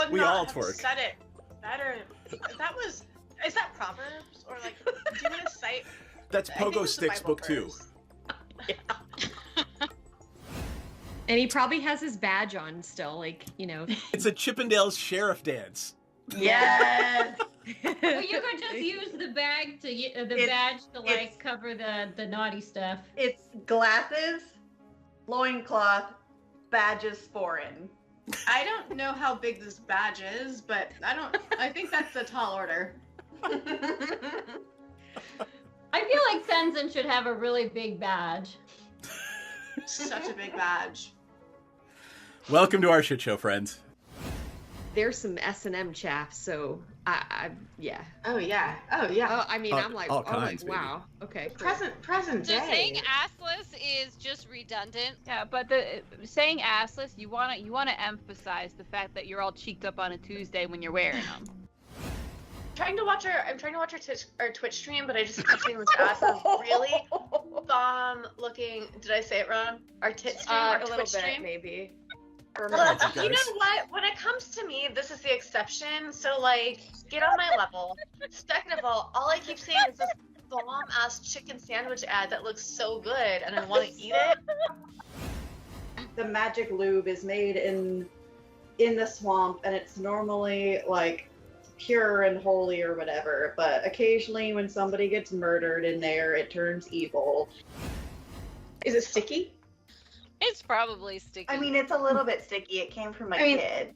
would We not all have twerk. said it better. Is that Proverbs? Or like, do you want to cite? That's I think Pogo it's the Sticks Bible book 2. verse. And he probably has his badge on still, like, you know. It's a Chippendales sheriff dance. Yes. Well, you could just use the badge to like cover the naughty stuff. It's glasses, loincloth, badges foreign. I don't know how big this badge is, but I think that's a tall order. I feel like Senzen should have a really big badge. Such a big badge. Welcome to our shit show, friends. There's some S&M chaff, so yeah. Oh yeah. Oh yeah. Oh, I mean, I'm like, all kinds, wow. Okay. Cool. Present So day. saying assless is just redundant. Yeah, but saying assless, you wanna emphasize the fact that you're all cheeked up on a Tuesday when you're wearing them. I'm trying to watch our Twitch stream, but I just kept seeing this ass is really bomb looking. Did I say it wrong? Our tit stream, our A little Twitch bit, stream. maybe. You know what? When it comes to me, this is the exception. So like, get on my level. Second of all I keep seeing is this bomb ass chicken sandwich ad that looks so good, and I want to eat it. The magic lube is made in the swamp, and it's normally like pure and holy or whatever, but occasionally when somebody gets murdered in there, it turns evil. Is it sticky? It's probably sticky. I mean, it's a little bit sticky. It came from a kid.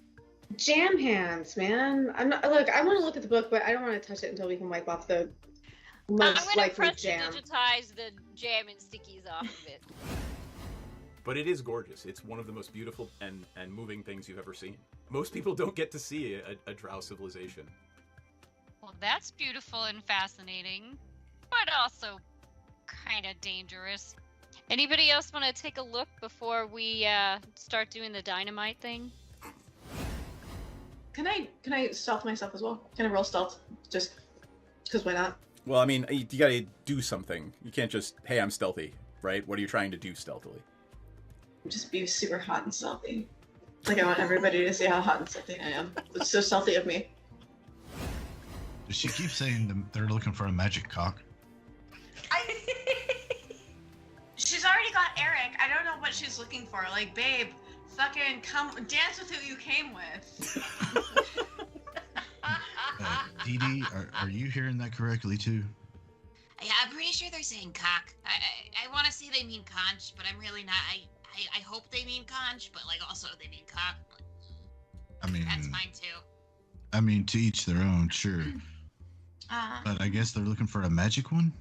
Jam hands, man. I'm not. Look, I want to look at the book, but I don't want to touch it until we can wipe off the I'm most gonna likely press jam. digitize the jam and stickies off of it. But it is gorgeous. It's one of the most beautiful and moving things you've ever seen. Most people don't get to see a drow civilization. Well, that's beautiful and fascinating, but also kind of dangerous. Anybody else want to take a look before we start doing the dynamite thing? Can I stealth myself as well? Can I roll stealth? Just because why not? Well, I mean, you gotta do something. You can't just, hey, I'm stealthy, right? What are you trying to do stealthily? Just be super hot and stealthy. Like I want everybody to see how hot and stealthy I am. It's so stealthy of me. She keeps saying they're looking for a magic cock. She's already got Eric. I don't know what she's looking for. Like, babe, fucking come dance with who you came with. Dee Dee, are you hearing that correctly too? Yeah, I'm pretty sure they're saying cock. I want to say they mean conch, but I'm really not. I hope they mean conch, but like also they mean cock. I mean, That's fine too. I mean, to each their own, sure. But I guess they're looking for a magic one?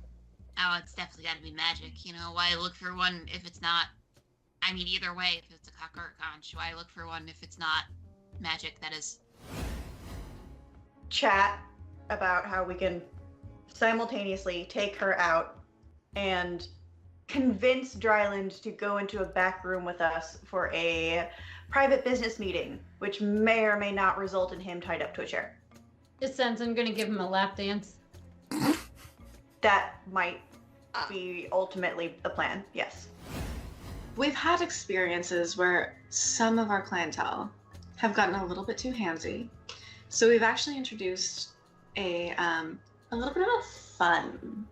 Oh, it's definitely got to be magic. You know, why look for one if it's not... I mean, either way, if it's a cock or a conch, why look for one if it's not magic, that is. Chat about how we can simultaneously take her out and convince Dryland to go into a back room with us for a private business meeting, which may or may not result in him tied up to a chair. It sounds I'm gonna give him a lap dance. That might be ultimately the plan, yes. We've had experiences where some of our clientele have gotten a little bit too handsy. So we've actually introduced a little bit of a fun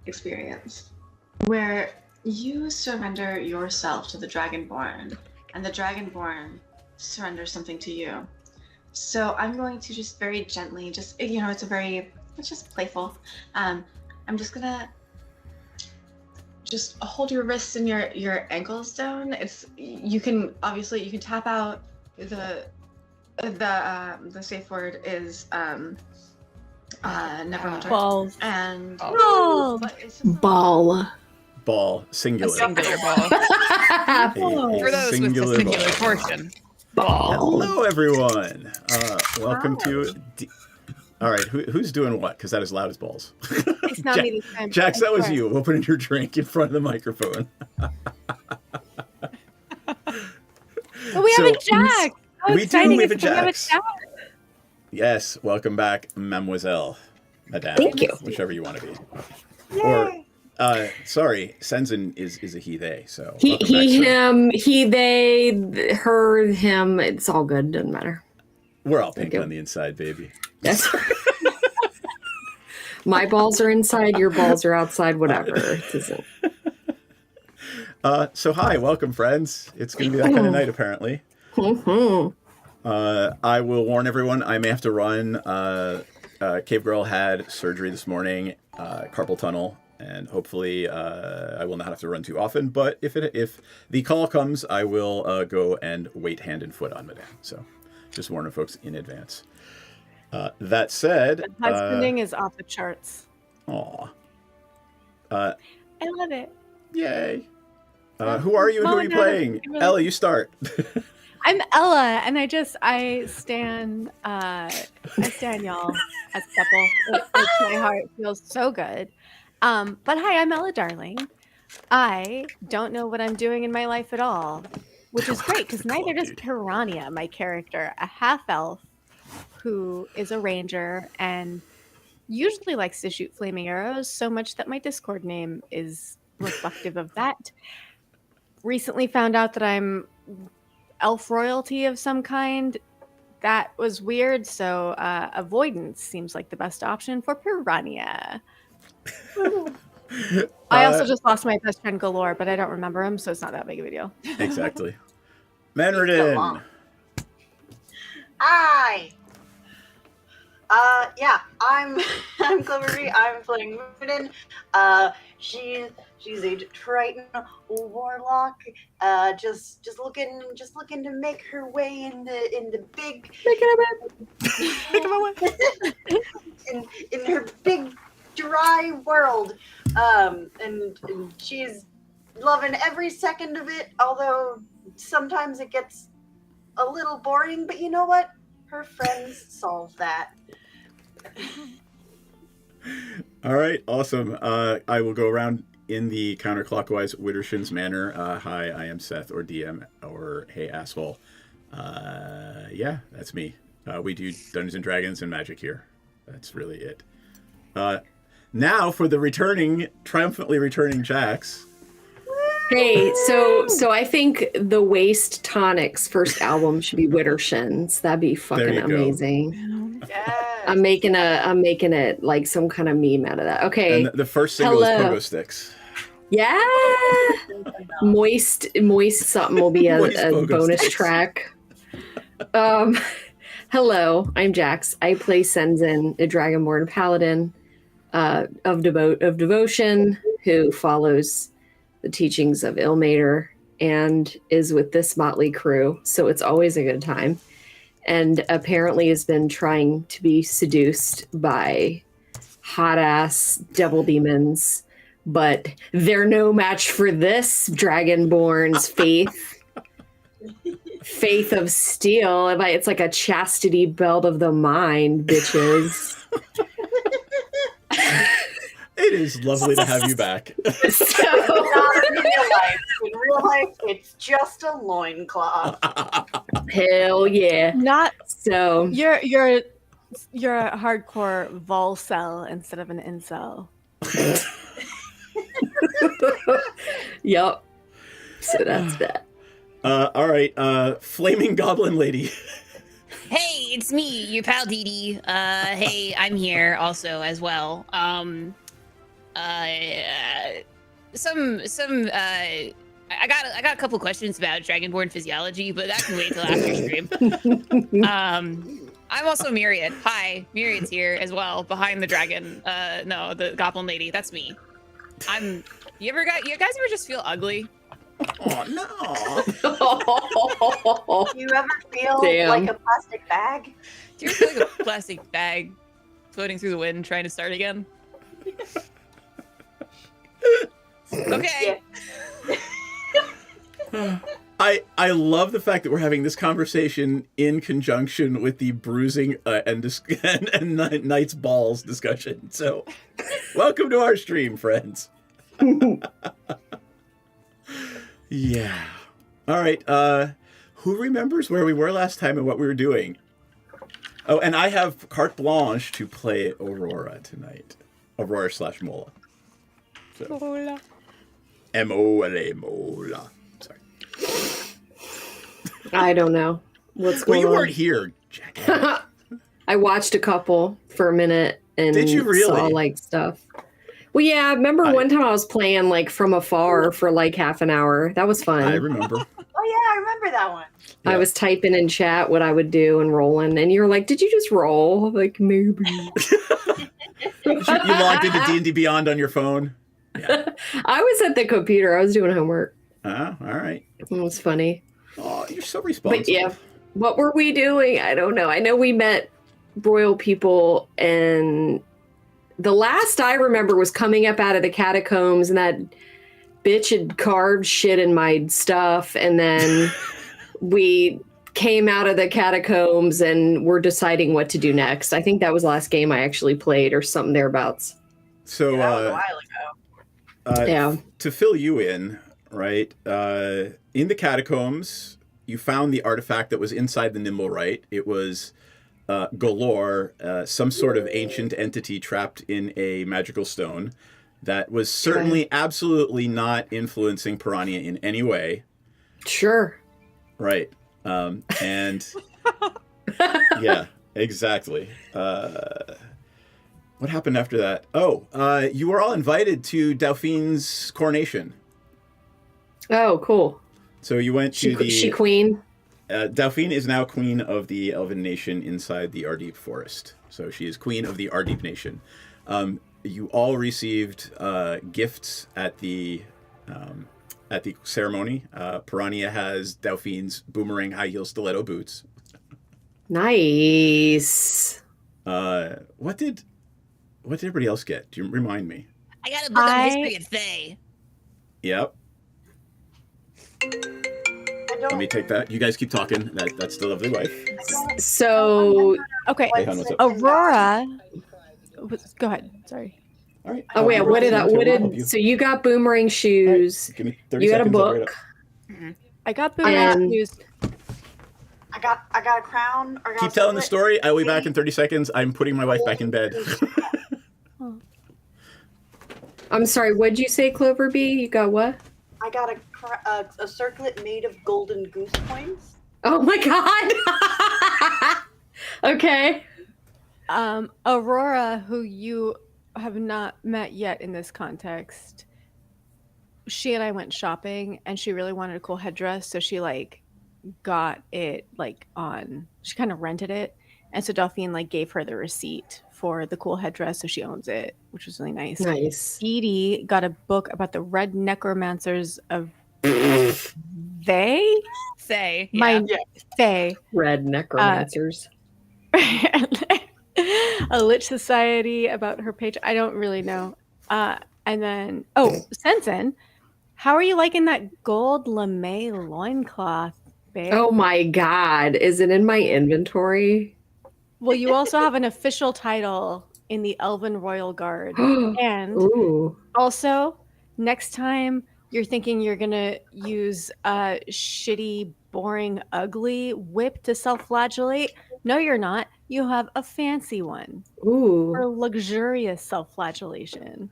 experience where you surrender yourself to the Dragonborn and the Dragonborn surrenders something to you. So I'm going to just very gently, it's just playful. I'm just gonna just hold your wrists and your ankles down. You can tap out. The safe word is never mind. Balls. And Balls. Ball. Ball. Singular. A singular ball. For those with the singular portion. Ball. Hello, everyone. Welcome to... All right, who's doing what? Because that is loud as balls. It's not me this time. Jax, that was you opening your drink in front of the microphone. But we have a Jax. How we exciting do have a is it to have a Jax. Jax? Yes, welcome back, Mademoiselle. Madame. Thank you. Whichever you want to be. Yay. Or, sorry, Senzen is a he, they. So He, welcome back, sir. him, he, they, her, him. It's all good. Doesn't matter. We're all pink on the inside, baby. That's my balls are inside, your balls are outside, whatever. It isn't. So hi, welcome friends. It's going to be that kind of night apparently. I will warn everyone, I may have to run. Cave Girl had surgery this morning, carpal tunnel, and hopefully I will not have to run too often. But if the call comes, I will go and wait hand and foot on Madame. So just warning folks in advance. That said, the husbanding is off the charts. Aw. I love it. Yay. Who are you and who are you playing? Really... Ella, you start. I'm Ella, and I stand y'all as a couple. It makes my heart feel so good. But hi, I'm Ella Darling. I don't know what I'm doing in my life at all, which is great because neither does Piranha, my character, a half-elf who is a ranger and usually likes to shoot flaming arrows so much that my Discord name is reflective of that. Recently found out that I'm elf royalty of some kind. That was weird, so avoidance seems like the best option for Piranha. I also just lost my best friend Galore, but I don't remember him, so it's not that big of a deal. Exactly. Manredin. Hi. Yeah, I'm Cloverby. I'm playing Manredin. She's a Triton warlock. Just looking to make her way in the big in her big dry world. And she's loving every second of it, although sometimes it gets a little boring, but you know what? Her friends solve that. All right, awesome. I will go around in the counterclockwise Widdershins manner. Hi, I am Seth, or DM, or hey, asshole. Yeah, that's me. We do Dungeons and Dragons and magic here. That's really it. Now for the triumphantly returning Jax. Hey, so I think the Waste Tonic's first album should be Widdershins. That'd be fucking amazing. Yes. I'm making it like some kind of meme out of that. Okay. And the first single is Pogo Sticks. Yeah. Moist something will be a bonus sticks. Track. Hello, I'm Jax. I play Senzin, a Dragonborn paladin of devotion who follows the teachings of Ilmater and is with this motley crew. So it's always a good time. And apparently has been trying to be seduced by hot-ass devil demons, but they're no match for this Dragonborn's faith. Faith of steel. It's like a chastity belt of the mind, bitches. It is lovely to have you back. So, not in real life. In real life, it's just a loincloth. Hell yeah. Not so. You're a hardcore volcel instead of an incel. Yep. So that's that. All right. Flaming Goblin Lady. Hey, it's me, your pal Dee Dee. Hey, I'm here also as well. I got a couple questions about Dragonborn physiology, but that can wait till after stream. I'm also Myriad. Hi, Myriad's here as well, behind the dragon. No, the Goblin Lady. That's me. You guys ever just feel ugly? Oh no! Do you ever feel like a plastic bag? Do you ever feel like a plastic bag floating through the wind, trying to start again? Okay. Yeah. I love the fact that we're having this conversation in conjunction with the bruising and Knight's balls discussion. So, welcome to our stream, friends. Yeah. All right. Who remembers where we were last time and what we were doing? Oh, and I have carte blanche to play Aurora tonight. Aurora/Mola. So. Mola. M-O-L-A, Mola. Sorry. I don't know. What's Well, going you on? weren't here, Jack. I watched a couple for a minute and Did you really? saw like stuff. Well, yeah, I remember one time I was playing like from afar for like half an hour. That was fun. I remember. Oh yeah, I remember that one. I was typing in chat what I would do and rolling, and you were like, "Did you just roll?" I'm like, maybe. You logged into D&D Beyond on your phone? Yeah. I was at the computer. I was doing homework. Oh, all right. It was funny. Oh, you're so responsible. But yeah, what were we doing? I don't know. I know we met royal people, and the last I remember was coming up out of the catacombs, and that bitch had carved shit in my stuff, and then we came out of the catacombs and we're deciding what to do next. I think that was the last game I actually played or something thereabouts. So, That was a while ago. to fill you in, right, in the catacombs, you found the artifact that was inside the Nimble Right. It was galore, some sort of ancient entity trapped in a magical stone that was certainly absolutely not influencing Piranha in any way. Sure. Right. And yeah, exactly. What happened after that? Oh, you were all invited to Delphine's coronation. Oh, cool. So you went to she queen? Delphine is now queen of the Elven Nation inside the Ardeep Forest. So she is queen of the Ardeep Nation. You all received gifts at the ceremony. Piranha has Delphine's boomerang high heel stiletto boots. Nice. What did everybody else get? Do you remind me? I got a book on history of Fae. Yep. Let me take that. You guys keep talking. That's the lovely wife. So okay, Hey, hon, what's up? Aurora. Go ahead. Sorry. All right. Oh wait, what did so you got boomerang shoes? Give me 30 you got a seconds, I'll bring it book. I got boomerang shoes. I got a crown. Or Keep telling the story. I will be back in 30 seconds. I'm putting my wife back in bed. I'm sorry, what'd you say, Clover Bee? You got what? I got a circlet made of golden goose coins. Oh my god. Okay. Aurora, who you have not met yet in this context, she and I went shopping and she really wanted a cool headdress, so she like got it like on, she kind of rented it, and so Delphine like gave her the receipt for the cool headdress, so she owns it, which was really nice. Nice. Edie got a book about the red necromancers of Fae. Fae. Fae. Red necromancers. A Lich Society about her page. I don't really know. And then, Sensen, how are you liking that gold lame loincloth, babe? Oh my god. Is it in my inventory? Well, you also have an official title in the Elven Royal Guard. And also, next time you're thinking you're going to use a shitty, boring, ugly whip to self-flagellate, no, you're not. You have a fancy one. Ooh. For luxurious self-flagellation.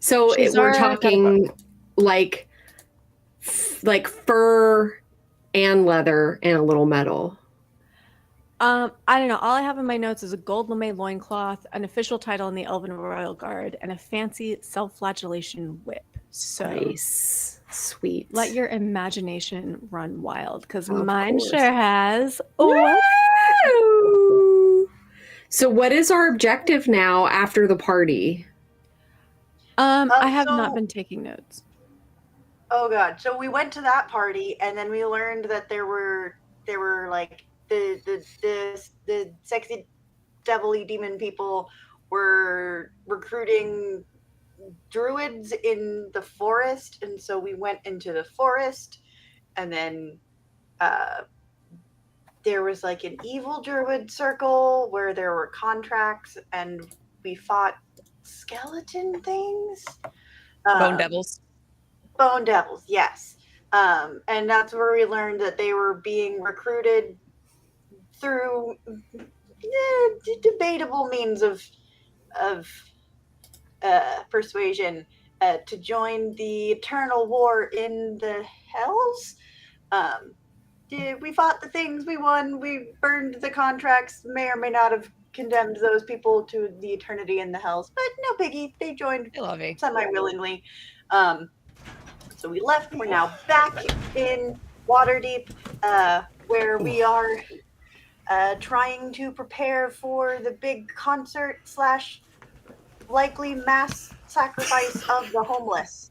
So we're talking like fur and leather and a little metal. I don't know. All I have in my notes is a gold lame loincloth, an official title in the Elven Royal Guard, and a fancy self-flagellation whip. So nice. Sweet. Let your imagination run wild, because mine course. sure has. Woo! So what is our objective now after the party? I have not been taking notes. Oh god. So we went to that party and then we learned that there were like the sexy devilly demon people were recruiting druids in the forest, and so we went into the forest, and then there was like an evil druid circle where there were contracts, and we fought skeleton things. Bone devils. Bone devils, yes. And that's where we learned that they were being recruited through debatable means of persuasion to join the eternal war in the hells. we fought the things, we won, we burned the contracts, may or may not have condemned those people to the eternity in the hells, but no biggie, they joined semi-willingly. So we left, we're now back in Waterdeep, where we are trying to prepare for the big concert / likely mass sacrifice of the homeless.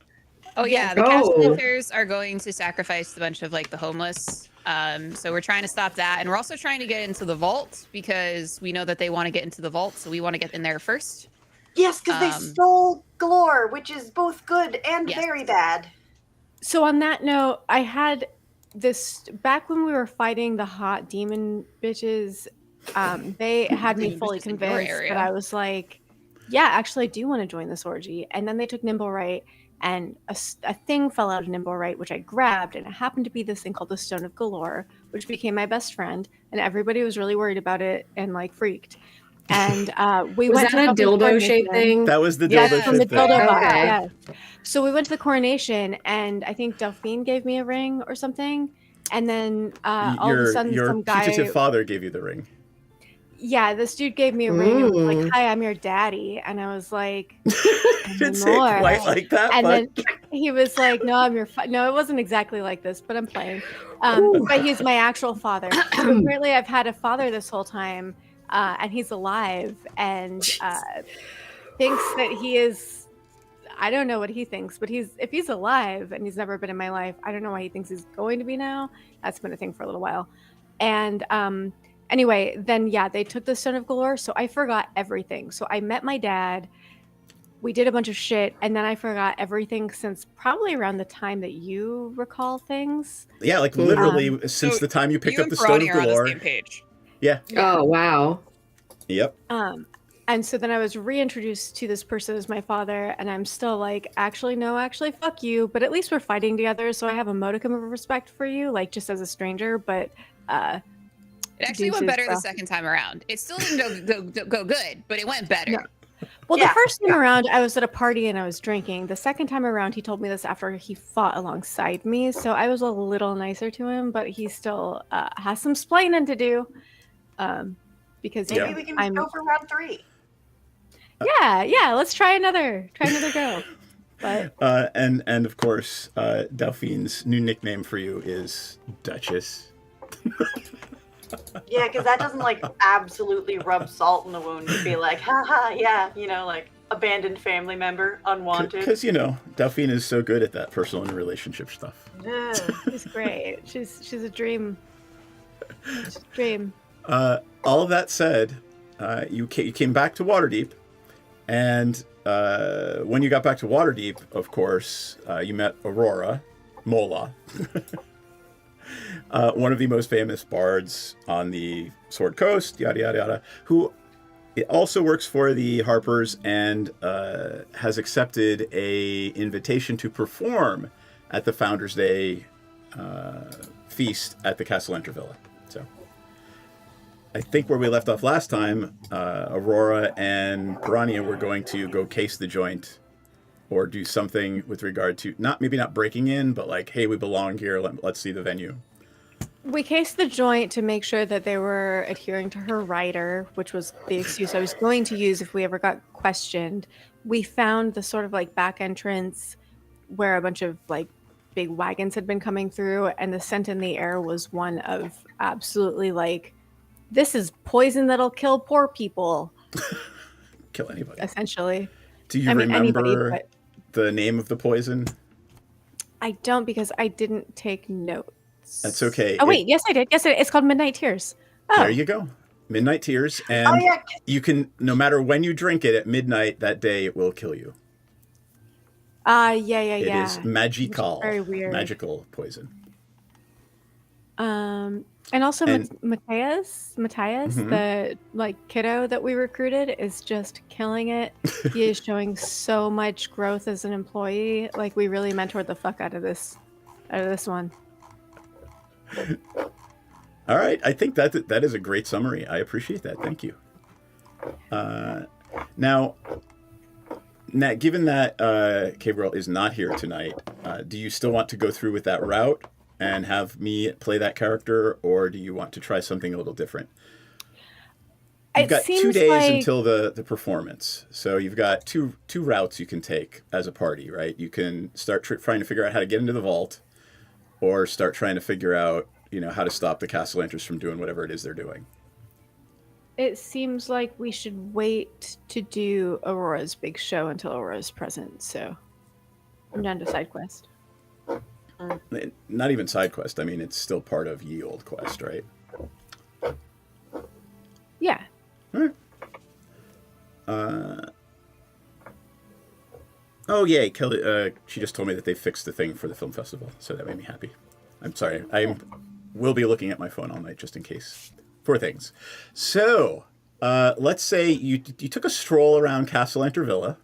Oh yeah, the Cassalanters are going to sacrifice a bunch of like the homeless. So we're trying to stop that, and we're also trying to get into the vault because we know that they want to get into the vault, so we want to get in there first. Yes, because they stole galore, which is both good and very bad. So on that note, I had this back when we were fighting the hot demon bitches. They had me fully convinced that I was like, yeah, actually, I do want to join this orgy. And then they took Nimblewright, and a thing fell out of Nimblewright, which I grabbed, and it happened to be this thing called the Stone of Galore, which became my best friend, and everybody was really worried about it and like freaked. And we went to a dildo shaped thing. That was the dildo from the shaped thing. dildo box. Okay. Yes. So we went to the coronation, and I think Delphine gave me a ring or something, and then all of a sudden your some guy. putative father gave you the ring. Yeah, this dude gave me a ring and was like, "Hi, I'm your daddy," and I was like, Didn't say it quite like that, and but then he was like, "No, I'm your no, it wasn't exactly like this, but I'm playing." But he's my actual father. So apparently, I've had a father this whole time, and he's alive, and thinks that he is. I don't know what he thinks, but if he's alive and he's never been in my life, I don't know why he thinks he's going to be now. That's been a thing for a little while, and anyway, then they took the Stone of Galore, so I forgot everything. So I met my dad. We did a bunch of shit, and then I forgot everything since probably around the time that you recall things. Yeah, like literally since the time you picked up the Stone of Galore. On the same page. Yeah. Oh wow. Yep. And so then I was reintroduced to this person as my father, and I'm still like, actually, no, actually, fuck you. But at least we're fighting together, so I have a modicum of respect for you, like just as a stranger. But it actually went better the second time around. It still didn't go good, but it went better. No. Well, the first time around, I was at a party and I was drinking. The second time around, he told me this after he fought alongside me, so I was a little nicer to him, but he still has some splaining to do. Because maybe we can go for round 3. Yeah, let's try another go. But and of course, Delphine's new nickname for you is Duchess. Yeah, because that doesn't like absolutely rub salt in the wound to be like, haha, yeah, like abandoned family member, unwanted. Because Delphine is so good at that personal and relationship stuff. Yeah, she's great. She's a dream. She's a dream. All of that said, you came back to Waterdeep, and when you got back to Waterdeep, of course, you met Aurora, Mola, one of the most famous bards on the Sword Coast, yada yada yada, who also works for the Harpers and has accepted a invitation to perform at the Founders Day feast at the Cassalanter Villa. So I think where we left off last time, Aurora and Piranha were going to go case the joint or do something with regard to maybe not breaking in, but like, hey, we belong here. Let's see the venue. We cased the joint to make sure that they were adhering to her rider, which was the excuse I was going to use if we ever got questioned. We found the sort of like back entrance where a bunch of like big wagons had been coming through, and the scent in the air was one of absolutely like, this is poison that'll kill poor people. Kill anybody. Essentially. Do you remember the name of the poison? I don't, because I didn't take notes. That's okay. Oh, wait. Yes, I did. Yes, it's called Midnight Tears. Oh. There you go. Midnight Tears. And you can, no matter when you drink it at midnight that day, it will kill you. Yeah. It is magical. Very weird. Magical poison. And also Matthias, the like kiddo that we recruited, is just killing it. He is showing so much growth as an employee. Like, we really mentored the fuck out of this one. All right, I think that is a great summary. I appreciate that. Thank you. Now, given that Gabriel is not here tonight, do you still want to go through with that route and have me play that character, or do you want to try something a little different? You've got 2 days until the performance, so you've got two routes you can take as a party, right? You can start trying to figure out how to get into the vault, or start trying to figure out, how to stop the Cassalanters from doing whatever it is they're doing. It seems like we should wait to do Aurora's big show until Aurora's present, so I'm down to side quest. Not even side quest. I mean, it's still part of Ye Old Quest, right? Yeah. All right. Oh, yay. Kelly, she just told me that they fixed the thing for the film festival, so that made me happy. I'm sorry. I will be looking at my phone all night just in case for things. So, let's say you took a stroll around Cassalanter Villa,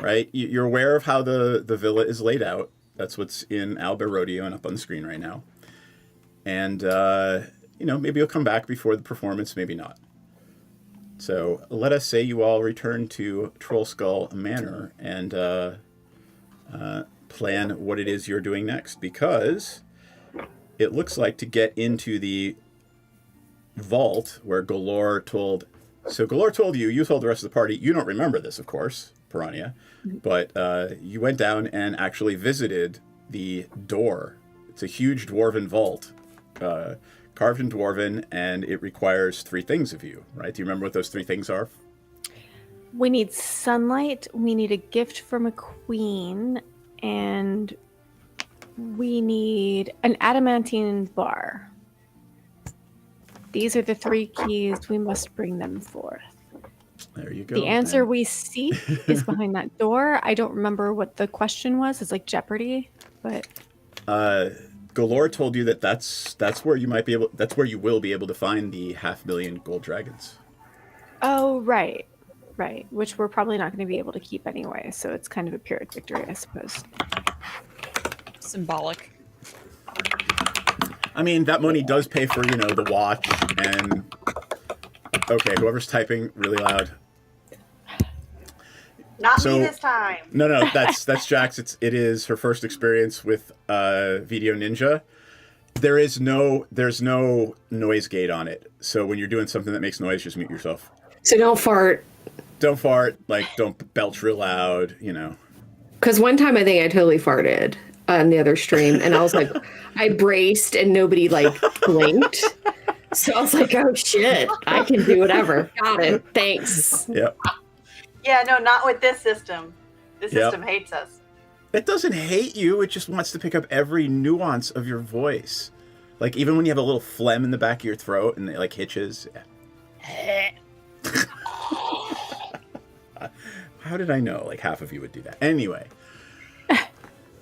right? You're aware of how the villa is laid out. That's what's in Albert Rodeo and up on the screen right now. And, maybe you'll come back before the performance, maybe not. So let us say you all return to Trollskull Manor and plan what it is you're doing next, because it looks like to get into the vault where Galore told... So Galore told you told the rest of the party. You don't remember this, of course, Piranha, but you went down and actually visited the door. It's a huge dwarven vault, carved in dwarven, and it requires 3 things of you, right? Do you remember what those 3 things are? We need sunlight, we need a gift from a queen, and we need an adamantine bar. These are the 3 keys. We must bring them forth. There you go. The answer we seek is behind that door. I don't remember what the question was. It's like Jeopardy, but... Galore told you that's where you might be able. That's where you will be able to find the 500,000 gold dragons. Oh, right. Which we're probably not going to be able to keep anyway. So it's kind of a Pyrrhic victory, I suppose. Symbolic. I mean, that money does pay for the watch and. Okay, whoever's typing really loud. Not me this time. No, that's Jax. It is her first experience with Video Ninja. There's no noise gate on it. So when you're doing something that makes noise, just mute yourself. So don't fart. Don't fart. Don't belch real loud. Because one time I think I totally farted on the other stream, and I was like, I braced and nobody blinked. So I was like, oh shit, I can do whatever. Got it. Thanks. Yep. Yeah, no, not with this system. This system hates us. It doesn't hate you. It just wants to pick up every nuance of your voice. Even when you have a little phlegm in the back of your throat and it hitches. Yeah. How did I know half of you would do that? Anyway.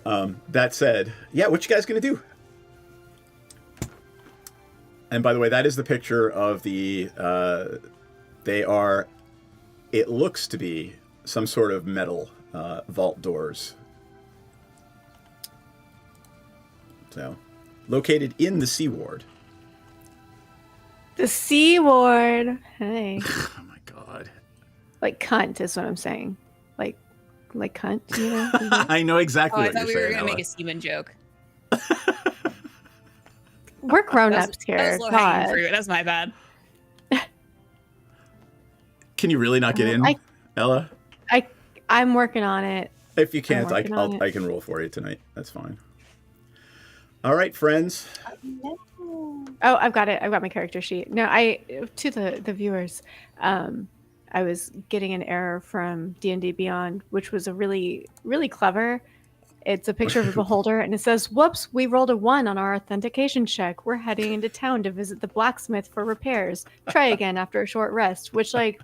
That said, what you guys gonna do? And by the way, that is the picture of the... It looks to be some sort of metal vault doors. So, located in the Sea Ward. The Sea Ward. Hey. Oh my god. Cunt is what I'm saying. Like cunt, I know exactly what you're saying. I thought we were going to make a semen joke. We're grown-ups here. That was low-hanging fruit. That's my bad. Can you really not get in, Ella? I'm working on it. If you can't, I can roll for you tonight. That's fine. All right, friends. Oh, I've got it. I've got my character sheet. No, to the viewers, I was getting an error from D&D Beyond, which was a really, really clever. It's a picture of a beholder, and it says, "Whoops, we rolled a 1 on our authentication check. We're heading into town to visit the blacksmith for repairs. Try again after a short rest." Which, they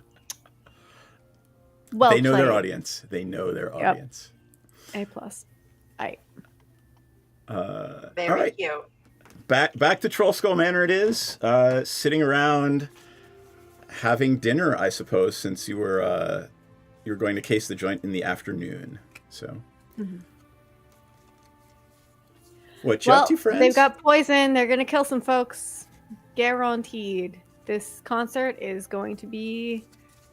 know their audience. They know their audience. A+. Very cute. Back to Trollskull Manor it is. Sitting around having dinner, I suppose, since you're going to case the joint in the afternoon. So. Mm-hmm. What you up to, friends? They've got poison. They're going to kill some folks. Guaranteed. This concert is going to be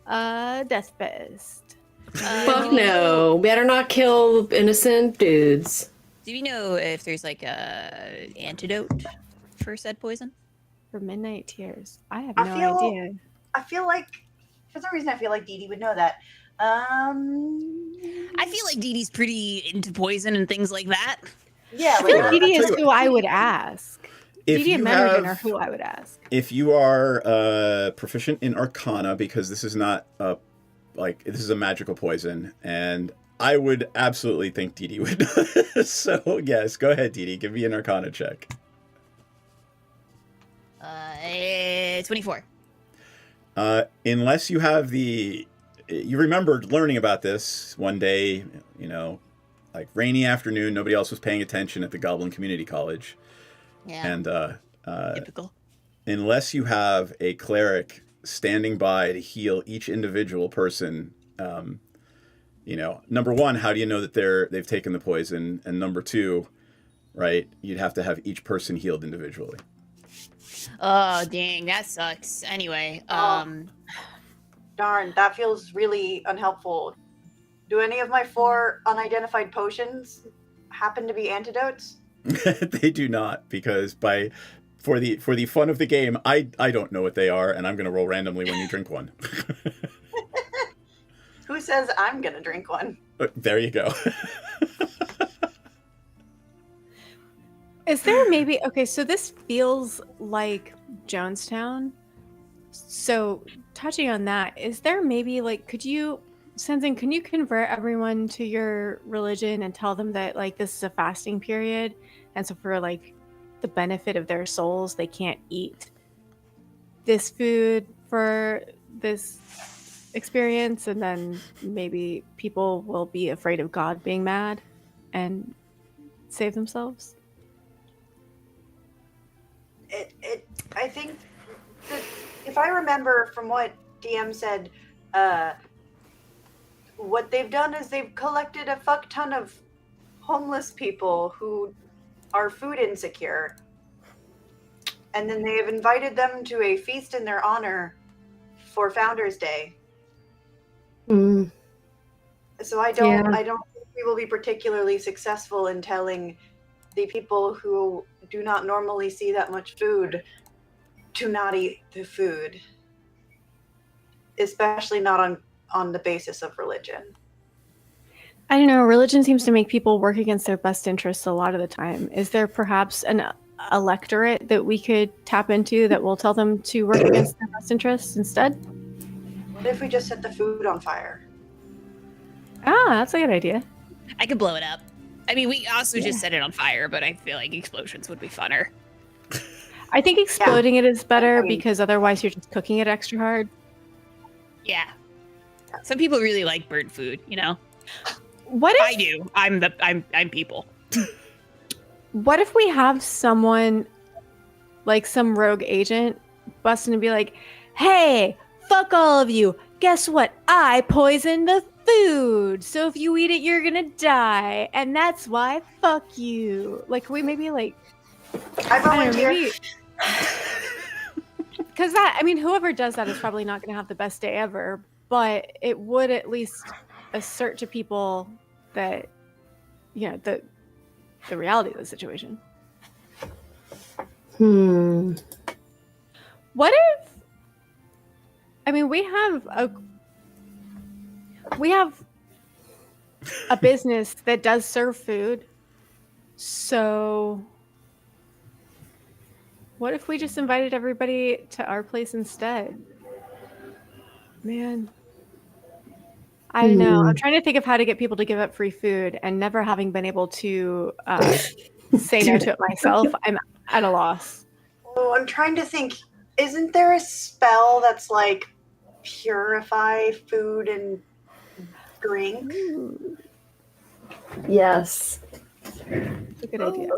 death fest. Fuck no. Better not kill innocent dudes. Do we know if there's like a antidote for said poison? For midnight tears. I have I no feel- idea. I feel like, for some reason, I feel like Dee Dee would know that. I feel like Dee Dee's pretty into poison and things like that. Yeah, I feel like, like Dee Dee I'll is tell you who I would ask. If Dee Dee and you Menrigan are have- who I would ask. If you are proficient in Arcana, because this is not this is a magical poison, and I would absolutely think Dee Dee would. So yes, go ahead, Dee Dee. Give me an Arcana check. 24. Unless you have you remembered learning about this one day, like rainy afternoon, nobody else was paying attention at the Goblin Community College. Yeah. And typical. Unless you have a cleric standing by to heal each individual person, number one, how do you know that they've taken the poison? And number two, right, you'd have to have each person healed individually. Oh, dang, that sucks. Anyway, darn, that feels really unhelpful. Do any of my 4 unidentified potions happen to be antidotes? They do not, because for the fun of the game, I don't know what they are, and I'm going to roll randomly when you drink one. Who says I'm going to drink one? There you go. Is there maybe okay? So this feels like Jonestown. So touching on that, is there maybe like could you, Senzin, can you convert everyone to your religion and tell them that like this is a fasting period, and so for like the benefit of their souls, they can't eat this food for this experience, and then maybe people will be afraid of God being mad and save themselves? I think that if I remember from what DM said, what they've done is they've collected a fuck ton of homeless people who are food insecure, and then they have invited them to a feast in their honor for Founders Day. Mm. So I don't think we will be particularly successful in telling the people who do not normally see that much food to not eat the food, especially not on the basis of religion. I don't know. Religion seems to make people work against their best interests a lot of the time. Is there perhaps an electorate that we could tap into that will tell them to work against their best interests instead? What if we just set the food on fire? Ah, that's a good idea. I could blow it up. I mean, we also just set it on fire, but I feel like explosions would be funner. I think exploding it is better because otherwise you're just cooking it extra hard. Yeah. Some people really like burnt food, you know? What if I do? I'm people. What if we have someone like some rogue agent bust in and be like, "Hey, fuck all of you. Guess what? I poisoned the food. So if you eat it, you're gonna die. And that's why fuck you." Like we maybe like I volunteer. Because that, I mean, whoever does that is probably not going to have the best day ever, but it would at least assert to people that, you know, the reality of the situation. What if, I mean, we have a business that does serve food, so what if we just invited everybody to our place instead? Man. I don't know. I'm trying to think of how to get people to give up free food, and never having been able to say no to it myself, I'm at a loss. Oh, I'm trying to think. Isn't there a spell that's like purify food and drink? Yes. That's a good idea.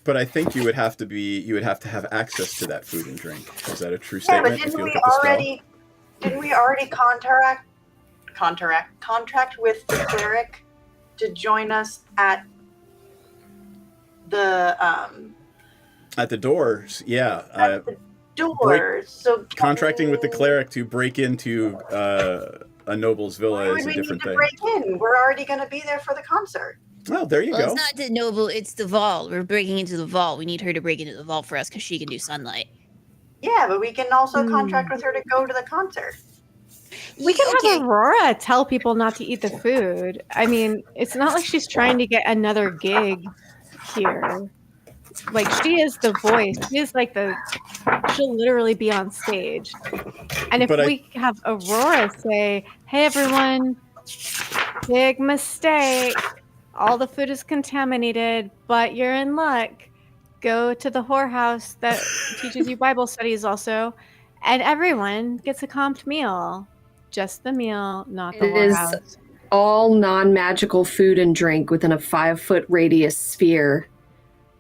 But I think you would have to have access to that food and drink. Is that a true Yeah, statement? but didn't we already contract with the cleric to join us at the doors? Yeah. At the doors. So contracting with the cleric to break into a noble's villa Why is would a we need different to thing. break in? We're already going to be there for the concert. Well, there you Well, go. it's not the noble, it's the vault. We're breaking into the vault. We need her to break into the vault for us because she can do sunlight. Yeah, but we can also contract with her to go to the concert. We can have Aurora tell people not to eat the food. I mean, it's not like she's trying to get another gig here. Like, she is the voice. She is like she'll literally be on stage. And if we have Aurora say, hey, everyone, big mistake. All the food is contaminated, but you're in luck. Go to the whorehouse that teaches you Bible studies also. And everyone gets a comped meal. Just the meal, not the It is whorehouse. all non-magical food and drink within a 5-foot radius sphere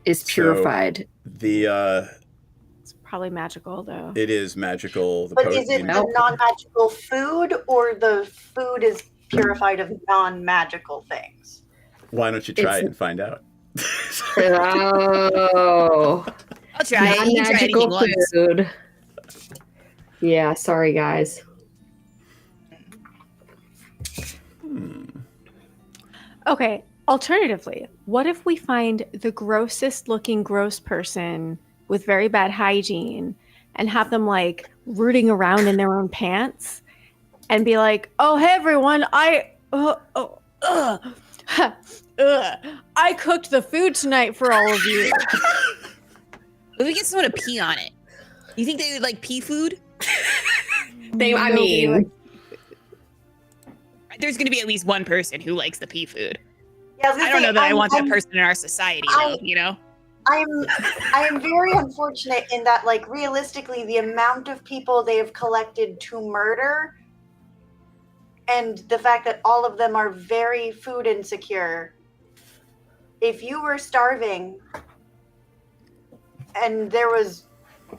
is purified. It's probably magical though. It is magical. But is it the non-magical food, or the food is purified of non-magical things? Why don't you try it and find out? Oh, I'll try it. You can try non-magical anything food. Yeah, sorry guys. Okay, alternatively, what if we find the grossest looking gross person with very bad hygiene and have them like rooting around in their own pants and be like, oh, hey everyone, I cooked the food tonight for all of you. If we get someone to pee on it, you think they would like pee food? There's going to be at least one person who likes the pea food. Yeah, I don't know that I want that person in our society, though, you know? I am very unfortunate in that, like, realistically, the amount of people they have collected to murder and the fact that all of them are very food insecure. If you were starving and there was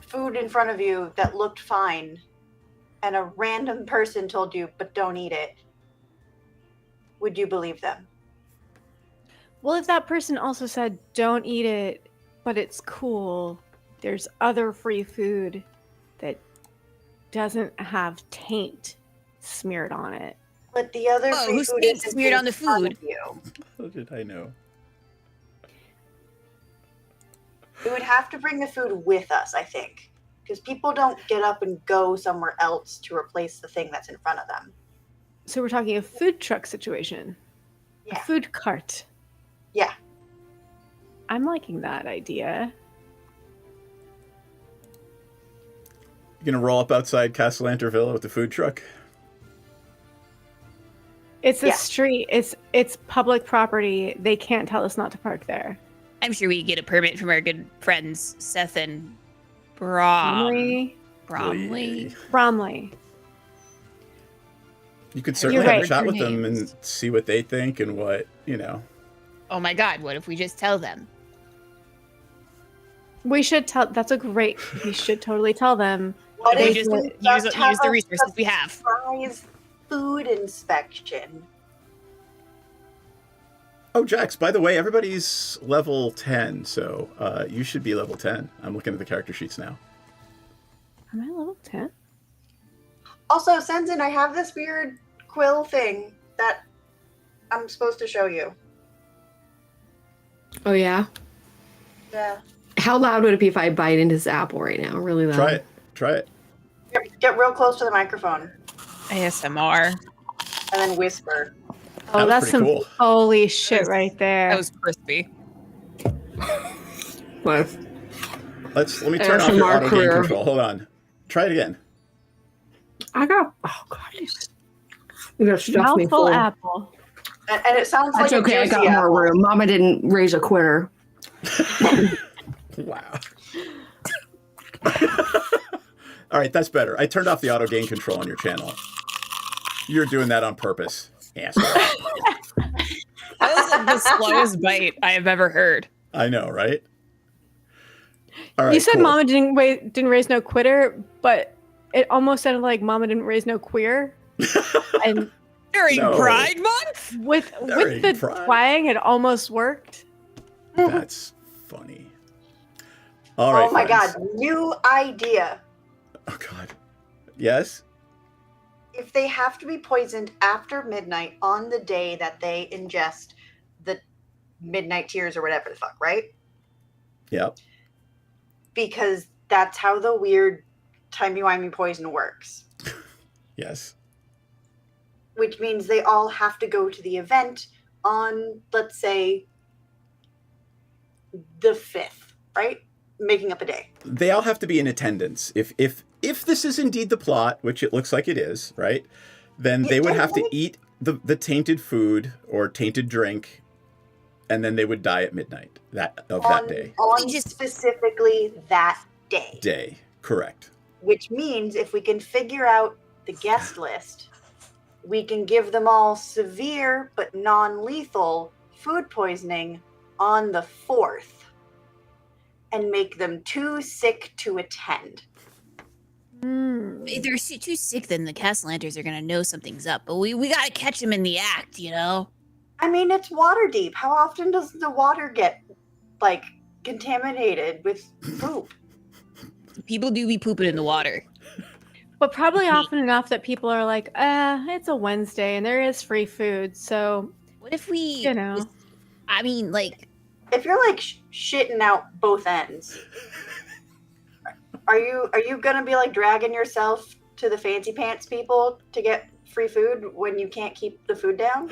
food in front of you that looked fine and a random person told you, but don't eat it, would you believe them? Well, if that person also said, don't eat it, but it's cool, there's other free food that doesn't have taint smeared on it. But the other free who's food taint isn't smeared in on the front food? of you. How did I know? We would have to bring the food with us, I think. Because people don't get up and go somewhere else to replace the thing that's in front of them. So we're talking a food truck situation. Yeah. A food cart. Yeah. I'm liking that idea. You gonna roll up outside Cassalanter Villa with the food truck? It's a street. It's public property. They can't tell us not to park there. I'm sure we get a permit from our good friends, Seth and Bromley. You could certainly You're have a right, chat their with them and see what they think and what, you know. Oh my god, what if we just tell them? We should tell. That's a great. We should totally tell them. What We if just we use have the a resources we have. surprise food inspection? Oh, Jax, by the way, everybody's level 10, so you should be level 10. I'm looking at the character sheets now. Am I level 10? Also, Senzin, I have this weird quill thing that I'm supposed to show you. Oh yeah? Yeah. How loud would it be if I bite into this apple right now? Really loud. Try it. Get real close to the microphone. ASMR. And then whisper. Oh, that's some cool. holy shit right there. That was crispy. What? Let me turn off your auto gain control. Hold on. Try it again. Oh god. You gotta stuff me Mouthful full. apple. And it sounds That's like okay, a I got juicy more apple. room. Mama didn't raise a quitter. Wow. All right, that's better. I turned off the auto gain control on your channel. You're doing that on purpose, asshole. That was like the slowest bite I have ever heard. I know, right? All right. You said cool. Mama didn't raise no quitter, but it almost sounded like Mama didn't raise no queer. And during No. Pride Month? with During the Pride. twang, it almost worked. That's funny. All right. Oh my friends. god, new idea. Oh god. Yes. if they have to be poisoned after midnight on the day that they ingest the midnight tears or whatever the fuck, right? Yep. Because that's how the weird timey-wimey poison works. Yes. Which means they all have to go to the event on, let's say, the 5th, right? Making up a day. They all have to be in attendance. If this is indeed the plot, which it looks like it is, right? Then they would have to eat the tainted food or tainted drink, and then they would die at midnight that day. On specifically that day. Day, correct. Which means if we can figure out the guest list, we can give them all severe but non-lethal food poisoning on the 4th and make them too sick to attend. If they're too sick, then the Cassalanters are gonna know something's up. But we gotta catch them in the act, you know? I mean, it's water deep. How often does the water get, like, contaminated with poop? People do be pooping in the water. But probably often enough that people are like, it's a Wednesday and there is free food. So what if we, you know, I mean, like, if you're like shitting out both ends, are you gonna be like dragging yourself to the fancy pants people to get free food when you can't keep the food down?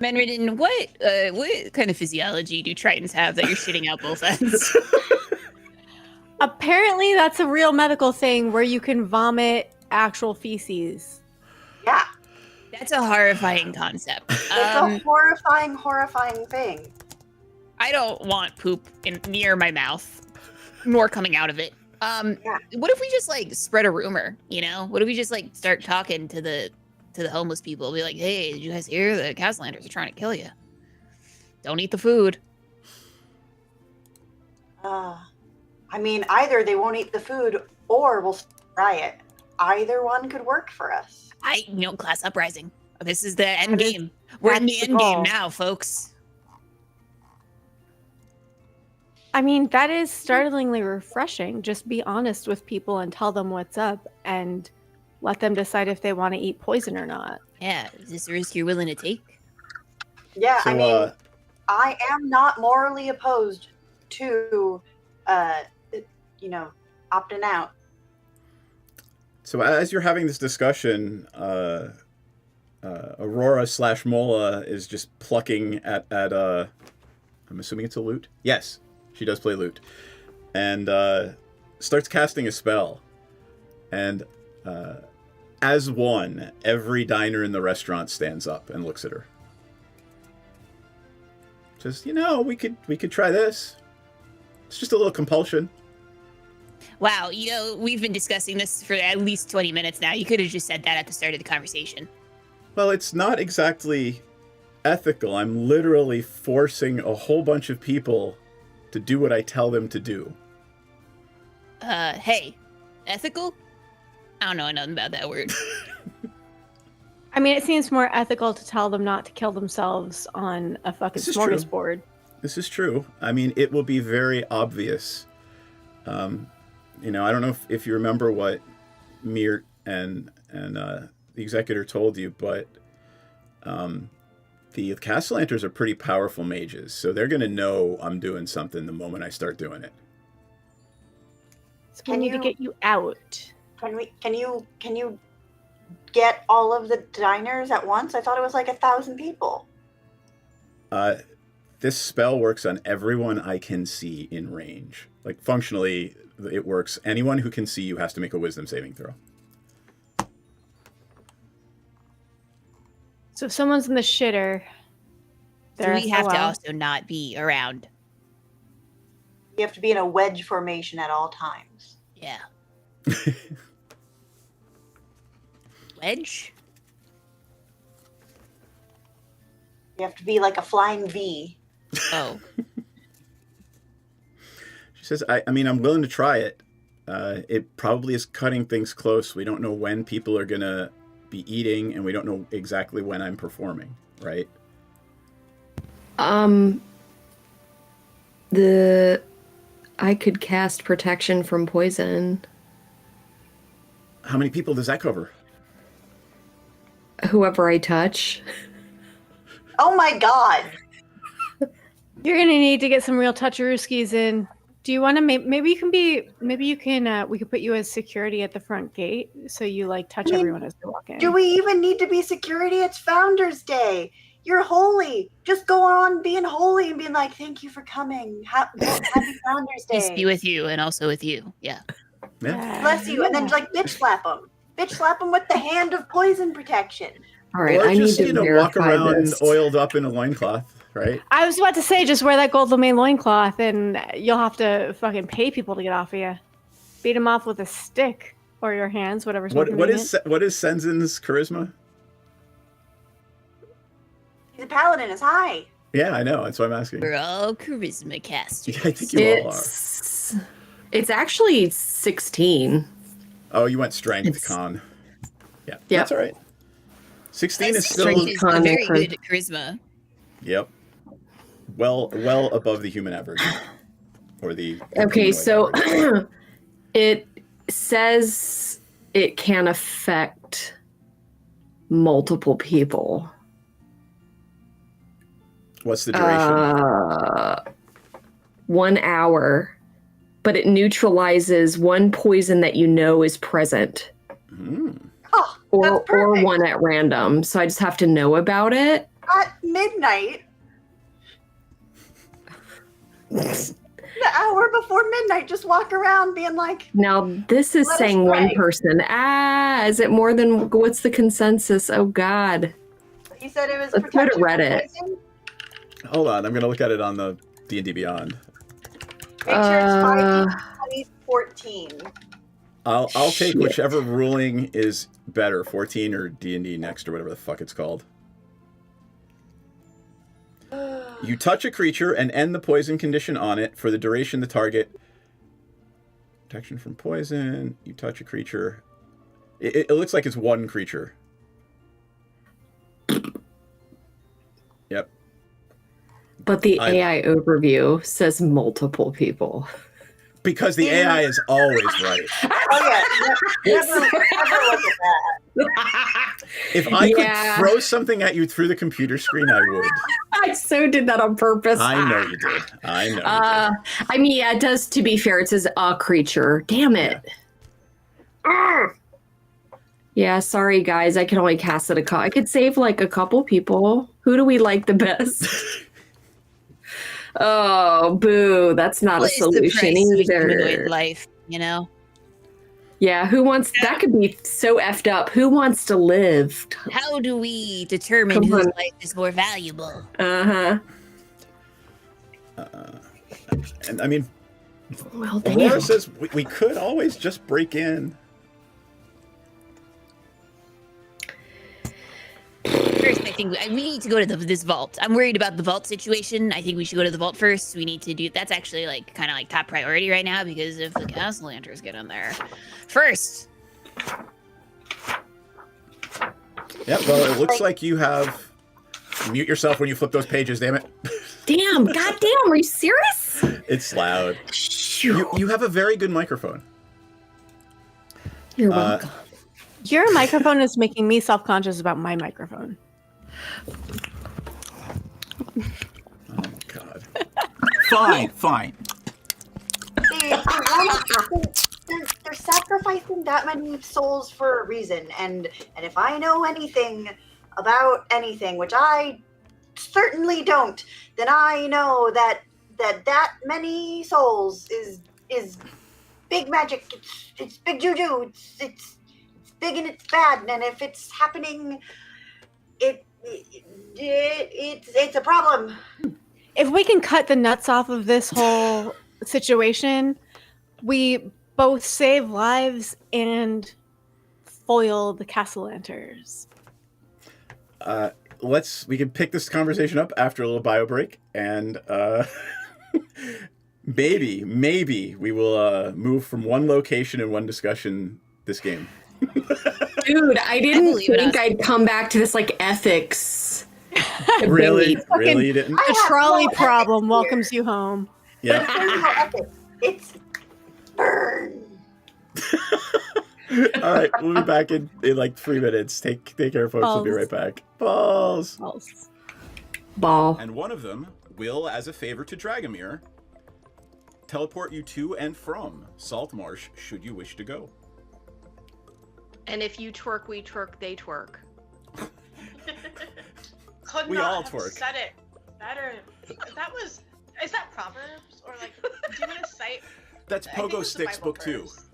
Menridin, what kind of physiology do Tritons have that you're shitting out both ends? Apparently that's a real medical thing where you can vomit actual feces. Yeah. That's a horrifying concept. It's a horrifying thing. I don't want poop near my mouth, nor coming out of it. What if we just like spread a rumor? You know, what if we just like start talking to the homeless people? Be like, hey, did you guys hear the Cassalanters are trying to kill you? Don't eat the food. I mean, either they won't eat the food or we'll riot. Either one could work for us. Class uprising. This is the end game. We're in the end game now, folks. I mean, that is startlingly refreshing. Just be honest with people and tell them what's up and let them decide if they want to eat poison or not. Yeah, is this a risk you're willing to take? Yeah, So, I mean, I am not morally opposed to, opting out. So as you're having this discussion, Aurora/Mola is just plucking at I'm assuming it's a lute? Yes, she does play lute. And starts casting a spell. And as one, every diner in the restaurant stands up and looks at her. Just, we could try this. It's just a little compulsion. Wow, we've been discussing this for at least 20 minutes now. You could have just said that at the start of the conversation. Well, it's not exactly ethical. I'm literally forcing a whole bunch of people to do what I tell them to do. Hey, ethical? I don't know nothing about that word. I mean, it seems more ethical to tell them not to kill themselves on a fucking smorgasbord. This is true. I mean, it will be very obvious. I don't know if you remember what Mirt and the Executor told you, but the Cassalanters are pretty powerful mages, so they're going to know I'm doing something the moment I start doing it. So we need to get you out. Can you get all of the diners at once? I thought it was like 1,000 people. This spell works on everyone I can see in range. Like, functionally, it works. Anyone who can see you has to make a wisdom saving throw. So if someone's in the shitter, so we have to also not be around. You have to be in a wedge formation at all times. Yeah. Wedge? You have to be like a flying V. Oh. She says, I'm willing to try it. It probably is cutting things close. We don't know when people are going to be eating, and we don't know exactly when I'm performing, right? I could cast protection from poison. How many people does that cover? whoever I touch. Oh my god. You're gonna need to get some real toucharooskies in. Do you want to? Maybe you can be. Maybe you can. We could put you as security at the front gate, so you like touch everyone as they walk in. Do we even need to be security? It's Founders Day. You're holy. Just go on being holy and being like, "Thank you for coming. Happy Founders Day." Peace be with you, and also with you. Yeah. Bless you, and then like bitch slap them. Bitch slap them with the hand of poison protection. All right, or I just, need to walk around this. oiled up in a loincloth, right? I was about to say, just wear that gold lame loincloth, and you'll have to fucking pay people to get off of you. Beat them off with a stick or your hands, whatever's more What is convenient. Senzin's charisma? He's a paladin. It's high. Yeah, I know. That's why I'm asking. We're all charisma casters. Yeah, I think you all are. It's actually 16. Oh, you went strength con. Yeah, Yep. that's all right. 16 is still Strength is a very good charisma. Yep. Well above the human average. Or the Okay, humanoid so average. it says it can affect multiple people. What's the duration? 1 hour, but it neutralizes one poison that you know is present. Oh, or one at random. So I just have to know about it. At midnight. The hour before midnight, just walk around being like. Now this is Let us saying one pray. person. Is it more than what's the consensus? Oh God. He said it was. Let's go to protection from Reddit. poison. Hold on, I'm gonna look at it on the D&D Beyond. Make sure it's 5, 20, 14. I'll take Shit. whichever ruling is better, 14 or D&D Next or whatever the fuck it's called. You touch a creature and end the poison condition on it for the duration the target. Protection from poison. You touch a creature. It looks like it's one creature. Yep. But the AI overview says multiple people. Because the AI is always right. Oh yeah, never look at that. If I could throw something at you through the computer screen, I would. I so did that on purpose. I know you did. I know you did. I mean, yeah, it does, to be fair, it says a creature. Damn it. Yeah, sorry guys, I can only cast it I could save like a couple people. Who do we like the best? Oh, boo. That's not What a is the price solution of either. humanoid life, you know? Yeah, who wants that could be so effed up. Who wants to live? How do we determine Come whose on. life is more valuable? Uh-huh. And I mean, Well, Aurora damn. says we could always just break in. First, I think we need to go to this vault. I'm worried about the vault situation. I think we should go to the vault first. We need to do that's actually like kind of like top priority right now because if the Cassalanters get in there first. Yeah, well, it looks like you have. Mute yourself when you flip those pages, damn it. Damn, goddamn, are you serious? It's loud. You have a very good microphone. You're welcome. Your microphone is making me self-conscious about my microphone. Oh, God. Fine. They're sacrificing that many souls for a reason, and if I know anything about anything, which I certainly don't, then I know that many souls is big magic. It's big juju. It's big and it's bad, and if it's happening, it's a problem. If we can cut the nuts off of this whole situation, we both save lives and foil the Cassalanters. We can pick this conversation up after a little bio break, and maybe we will move from one location and one discussion this game. Dude, I didn't think I'd come back to this like ethics. Really? debate. Really you didn't? The trolley problem welcomes you home. Yeah. There's no ethics. It's burn. All right, we'll be back in like 3 minutes. Take care, folks. We'll be right back. Balls. Ball. And one of them will, as a favor to Dragomir, teleport you to and from Saltmarsh should you wish to go. And if you twerk, we twerk, they twerk. Could We not all have twerk. said it better. Is that Proverbs? Or like, do you want to cite? That's I think Pogo it's the Sticks Bible book 2. verse.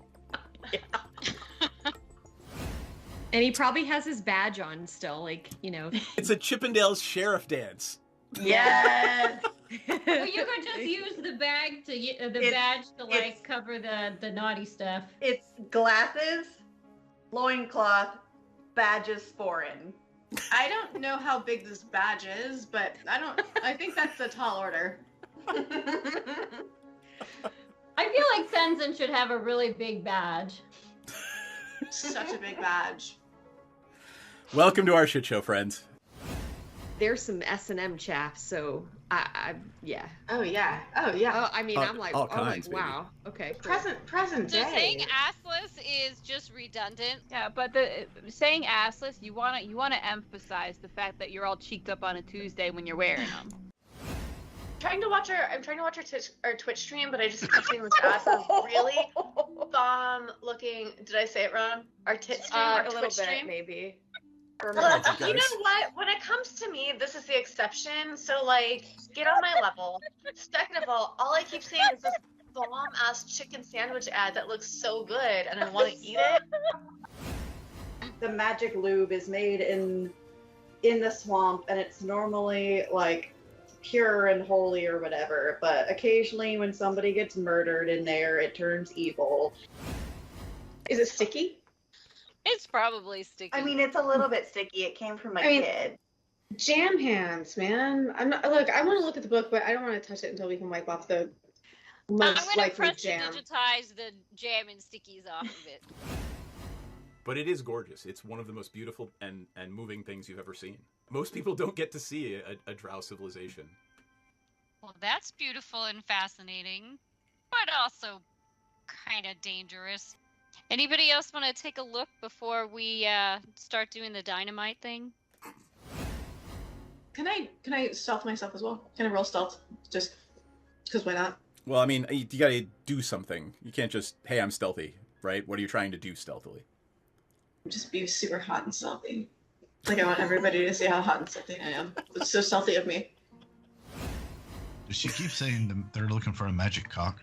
And he probably has his badge on still, like, you know. It's a Chippendales sheriff dance. Yes. Well, you could just use the bag to badge to like cover the naughty stuff. It's glasses, loincloth, badges foreign. I don't know how big this badge is, but I think that's a tall order. I feel like Senzen should have a really big badge. Such a big badge. Welcome to our shit show, friends. There's some S&M chaff, so yeah. Oh yeah. Oh yeah. Oh, I mean, I'm like, all kinds, baby. wow. Okay. Cool. Present So day. saying assless is just redundant. Yeah, but the saying assless, you wanna emphasize the fact that you're all cheeked up on a Tuesday when you're wearing them. I'm trying to watch our Twitch stream, but I just keep seeing this ass is really bomb looking. Did I say it wrong? Our tit stream, our a little Twitch bit, stream. maybe. You know what? When it comes to me, this is the exception. So like, get on my level. Second of all I keep seeing is this bomb ass chicken sandwich ad that looks so good, and I want to eat it. The magic lube is made in the swamp, and it's normally like pure and holy or whatever, but occasionally when somebody gets murdered in there, it turns evil. Is it sticky? It's probably sticky. I mean, it's a little bit sticky. It came from a kid. Jam hands, man. I'm not. Look, I want to look at the book, but I don't want to touch it until we can wipe off the most I'm gonna likely press jam. to digitize the jam and stickies off of it. But it is gorgeous. It's one of the most beautiful and moving things you've ever seen. Most people don't get to see a drow civilization. Well, that's beautiful and fascinating, but also kind of dangerous. Anybody else want to take a look before we start doing the dynamite thing? Can I stealth myself as well? Can I roll stealth? Just because why not? Well, I mean, you gotta do something. You can't just, hey, I'm stealthy, right? What are you trying to do stealthily? Just be super hot and stealthy. Like I want everybody to see how hot and stealthy I am. It's so stealthy of me. Does she keep saying they're looking for a magic cock?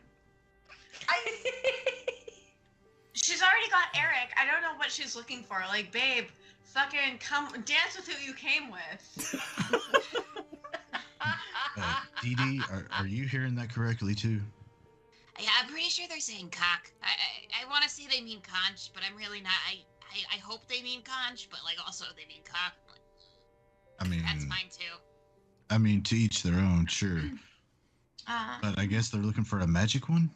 She's already got Eric. I don't know what she's looking for. Like, babe, fucking come dance with who you came with. Dee Dee, are you hearing that correctly too? Yeah, I'm pretty sure they're saying cock. I want to say they mean conch, but I'm really not. I hope they mean conch, but like also they mean cock. I mean, That's fine too. I mean, to each their own, sure. But I guess they're looking for a magic one?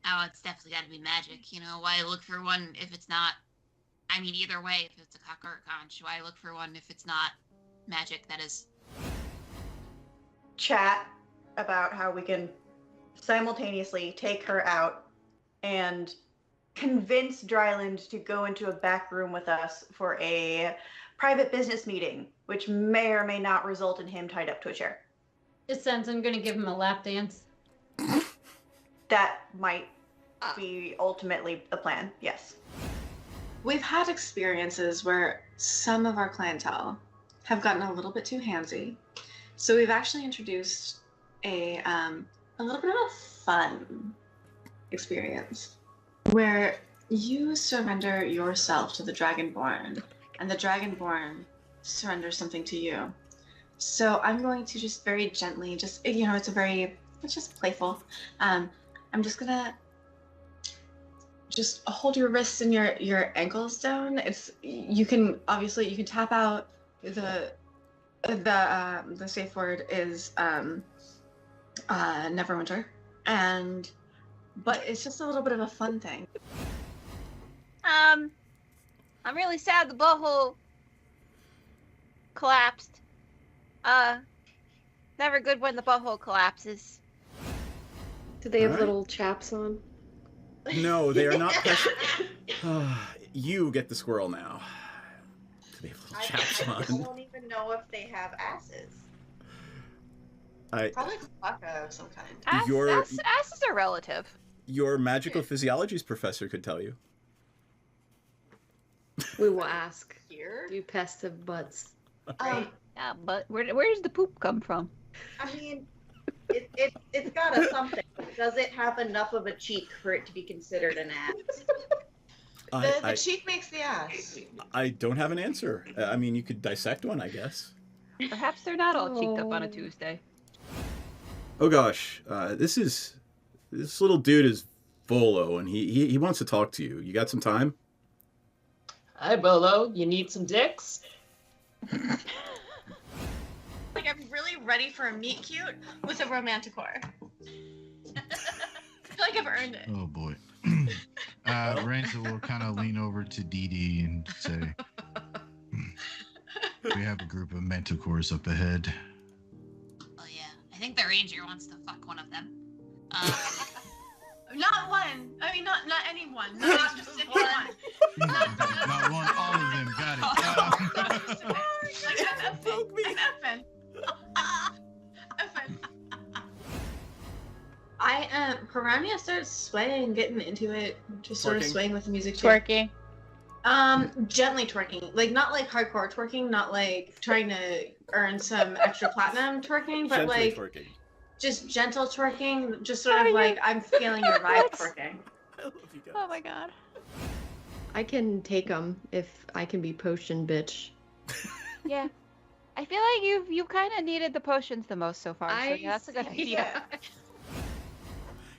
Oh, it's definitely got to be magic. You know, why look for one if it's not? I mean, either way, if it's a cock or a conch, why look for one if it's not magic? That is. Chat about how we can simultaneously take her out and convince Dryland to go into a back room with us for a private business meeting, which may or may not result in him tied up to a chair. Is Senzen gonna give him a lap dance? That might be ultimately the plan, yes. We've had experiences where some of our clientele have gotten a little bit too handsy. So we've actually introduced a little bit of a fun experience where you surrender yourself to the Dragonborn and the Dragonborn surrenders something to you. So I'm going to just very gently, it's just playful. I'm just gonna just hold your wrists and your ankles down. You can tap out. The safe word is Neverwinter, but it's just a little bit of a fun thing. I'm really sad the butthole collapsed. Never good when the butthole collapses. Do they have Alright. little chaps on? No, they are not pressure. you get the squirrel now. They have little chaps I on. don't even know if they have asses. Probably alpaca of some kind. Asses are relative. Your magical physiologies professor could tell you. We will ask. Here? You pests of butts. Yeah, but where does the poop come from? I mean, it's got a something. Does it have enough of a cheek for it to be considered an ass? The cheek makes the ass. I don't have an answer. I mean, you could dissect one, I guess. Perhaps they're not all cheeked up on a Tuesday. Oh gosh, this little dude is Volo, and he wants to talk to you. You got some time? Hi, Bolo. You need some dicks? Like, I'm really ready for a meet cute with a romanticore. I feel like I've earned it. Oh boy. Ranza will kind of lean over to Dee Dee and say, we have a group of manticores up ahead. Oh yeah, I think the ranger wants to fuck one of them. Not one. I mean, not anyone. Not just anyone. Not one, all of them. Got it. I'm Piranha starts swaying, getting into it, just sort of swaying with the music too. Twerking. Gently twerking, like not like hardcore twerking, not like trying to earn some extra platinum twerking, but Gently like twerking. just gentle twerking, just sort of like I'm feeling your vibe twerking. Oh my god. I can take them if I can be potion bitch. Yeah. I feel like you've kind of needed the potions the most so far, so yeah, that's a good idea.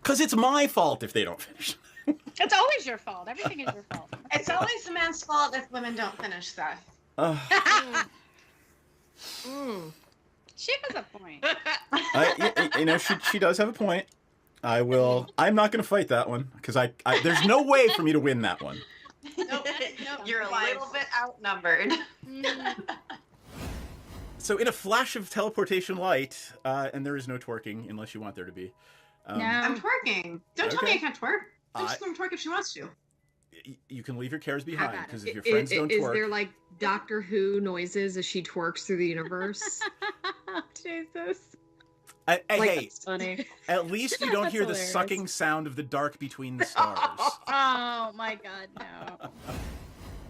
Because it's my fault if they don't finish. It's always your fault. Everything is your fault. It's always the man's fault if women don't finish stuff. She has a point. She does have a point. I'm not going to fight that one because there's no way for me to win that one. Nope. You're a little bit outnumbered. So in a flash of teleportation light, and there is no twerking unless you want there to be. No. I'm twerking. Don't tell me I can't twerk. I'm just going to twerk if she wants to. You can leave your cares behind because if your friends don't twerk. Is there like Doctor Who noises as she twerks through the universe? Jesus. Hey, at least you don't hear the sucking sound of the dark between the stars. Oh my god, no.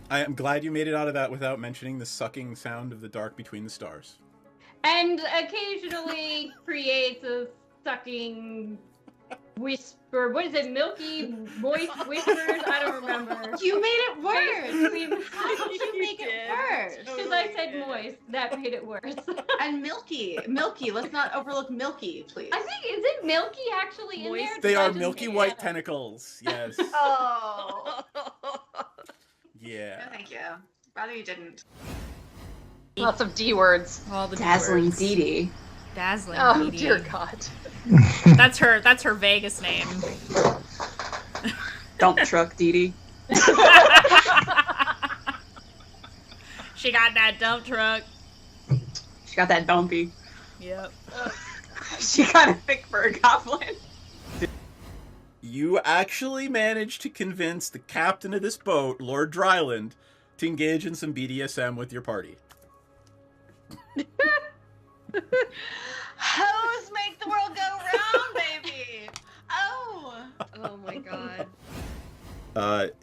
I am glad you made it out of that without mentioning the sucking sound of the dark between the stars. And occasionally creates a sucking whisper. What is it? Milky moist whispers? I don't remember. You made it worse. How did you make it worse? Because I said moist. That made it worse. And milky. Milky. Let's not overlook milky, please. I think, is it milky actually in there? They are milky white tentacles. Yes. Oh. Yeah. No, thank you. Rather you didn't. Lots of D words. All the Dazzling D Dee Dee. Dazzling Oh Dee Dee. dear God. That's her Vegas name. Dump truck Dee Dee. She got that dump truck. She got that dumpy. Yep. She kind of thick for a goblin. You actually managed to convince the captain of this boat, Lord Dryland, to engage in some BDSM with your party. Hoes make the world go round, baby. Oh my god.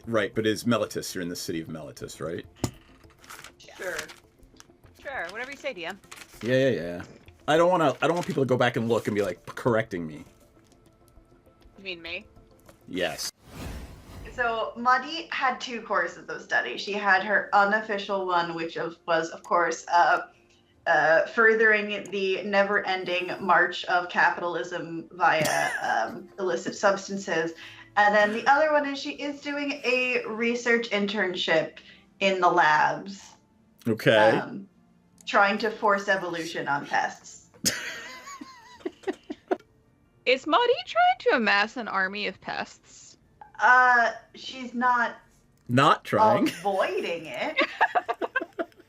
Right, but is Melitus? You're in the city of Melitus, right? Sure. Sure. Whatever you say, DM. Yeah. I don't want people to go back and look and be like correcting me. You mean me? Yes. So Muddy had two courses of study. She had her unofficial one, which was, of course, furthering the never-ending march of capitalism via illicit substances. And then the other one is she is doing a research internship in the labs. Okay. Trying to force evolution on pests. Is Maudie trying to amass an army of pests? She's not trying. Avoiding it.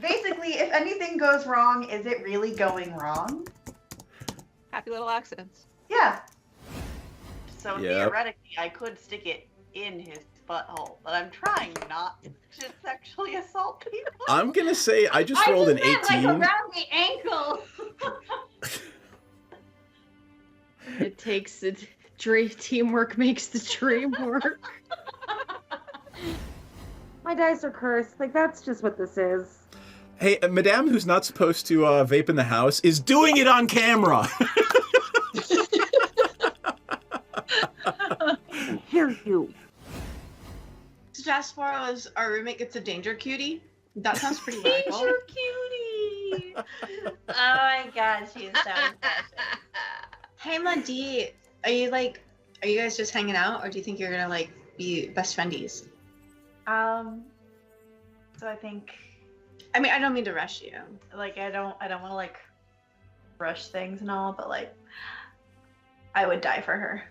Basically, if anything goes wrong, is it really going wrong? Happy little accidents. Yeah. So Yep. theoretically, I could stick it in his butthole, but I'm trying not to sexually assault people. I'm gonna say I just rolled an 18. Like around the ankle. It takes it. Teamwork makes the dream work. My dice are cursed. Like, that's just what this is. Hey, Madame, who's not supposed to vape in the house, is doing it on camera. Hear you. Jasporo is our roommate gets a danger cutie. That sounds pretty radical. Danger cutie. Oh my god, she is so impressive. Hey, Madi, are you guys just hanging out, or do you think you're gonna like be best friendies? So I think, I mean, I don't mean to rush you. like, I don't want to like rush things and all, but like, I would die for her.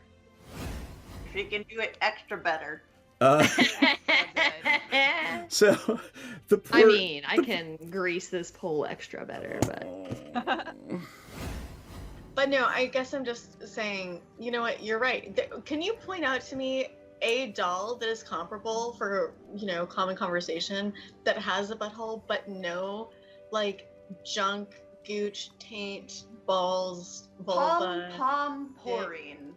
If you can do it extra better. So the I mean, I can grease this pole extra better, but But no, I guess I'm just saying, you know what, you're right. Can you point out to me a doll that is comparable for, you know, common conversation that has a butthole, but no, like, junk, gooch, taint, balls, vulva? Pom-pom-porine.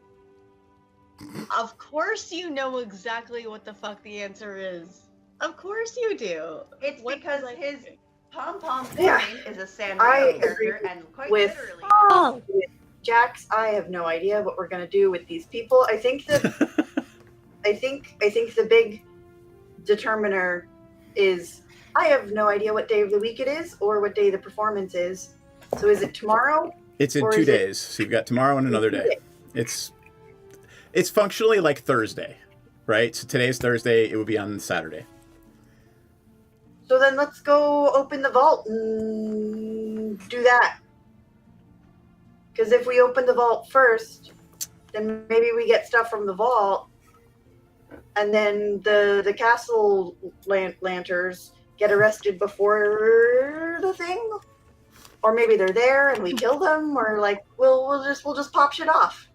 Of course you know exactly what the fuck the answer is. Of course you do. It's What because was I his thinking? pom-pom-porine is a I Sanrio agree character, and quite with- literally. With Jax, I have no idea what we're gonna do with these people. I think that I think the big determiner is I have no idea what day of the week it is or what day the performance is. So is it tomorrow? It's in Or 2 is it- days, so you've got tomorrow and another day. It's functionally like Thursday, right? So today's Thursday, it would be on Saturday. So then let's go open the vault and do that. Because if we open the vault first, then maybe we get stuff from the vault, and then the castle lanters get arrested before the thing, or maybe they're there and we kill them, or like we'll just pop shit off.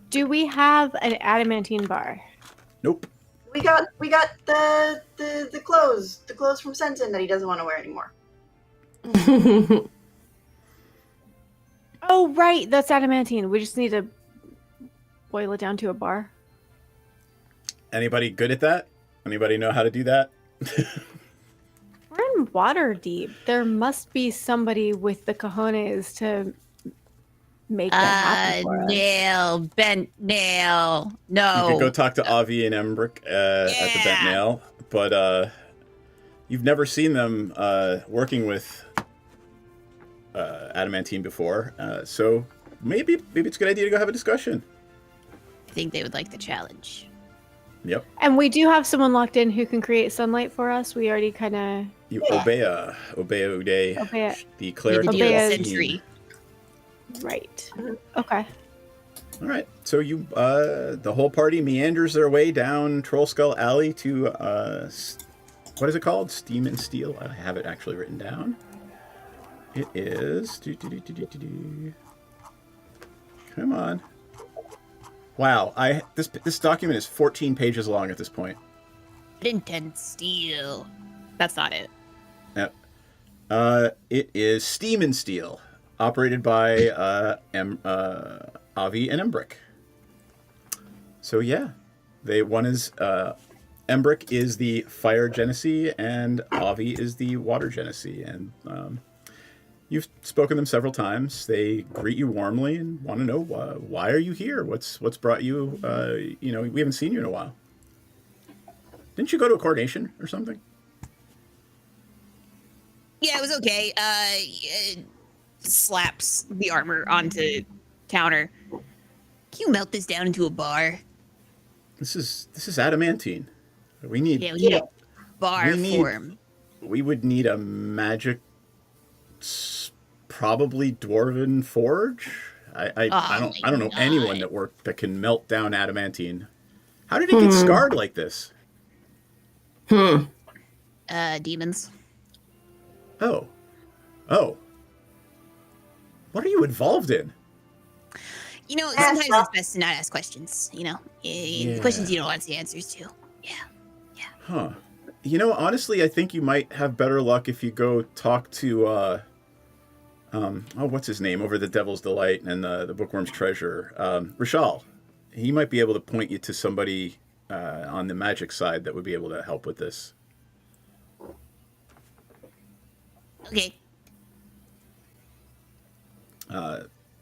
Do we have an adamantine bar? Nope. We got the clothes from Sensen that he doesn't want to wear anymore. Oh, right. That's adamantine. We just need to boil it down to a bar. Anybody good at that? Anybody know how to do that? We're in water deep. There must be somebody with the cojones to make that happen for us. Nail, bent nail. No. You could go talk to Avi and Embrick at the Bent Nail, but you've never seen them working with adamantine before, so maybe it's a good idea to go have a discussion. I think they would like the challenge. Yep. And we do have someone locked in who can create sunlight for us. We already kind of... You Obeya Uday, the cleric. Sentry. Right. Okay. All right. So you, the whole party meanders their way down Troll Skull Alley to, what is it called? Steam and Steel. I have it actually written down. It is. Come on. Wow. This document is 14 pages long at this point. Intense steel. That's not it. Yep. It is Steam and Steel, operated by Avi and Embrick. So yeah, one is Embrick is the fire genasi and Avi is the water genasi, and you've spoken to them several times. They greet you warmly and want to know why are you here? What's brought you? We haven't seen you in a while. Didn't you go to a coronation or something? Yeah, it was okay. Slaps the armor onto counter. Can you melt this down into a bar? This is adamantine. We need a bar form. We would need a magic, probably dwarven forge. I don't know anyone that can melt down adamantine. How did it get scarred like this? Demons. Oh. What are you involved in? You know, Yeah, sometimes so- it's best to not ask questions. You know, Yeah. questions you don't want the answers to. Huh. You know, honestly, I think you might have better luck if you go talk to, what's his name over the Devil's Delight and the Bookworm's Treasure, Rishal. He might be able to point you to somebody on the magic side that would be able to help with this. Okay.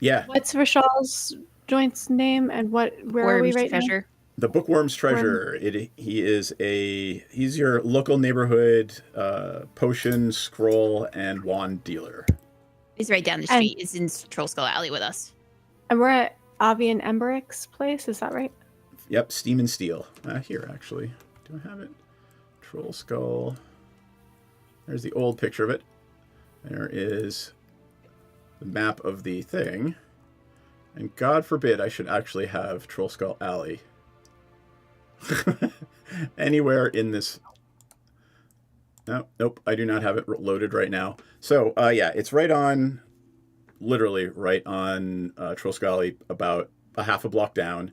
Yeah. What's Rashal's joint's name and where are we right now? The Bookworm's Treasure. He's your local neighborhood potion, scroll, and wand dealer. He's right down the street. He's in Troll Skull Alley with us. And we're at Avi and Emberick's place, is that right? Yep, Steam and Steel. Here, actually. Do I have it? Troll Skull. There's the old picture of it. There is the map of the thing. And God forbid I should actually have Troll Skull Alley anywhere in this. Nope, I do not have it loaded right now. So, yeah, it's literally right on Troll Skull Alley, about a half a block down.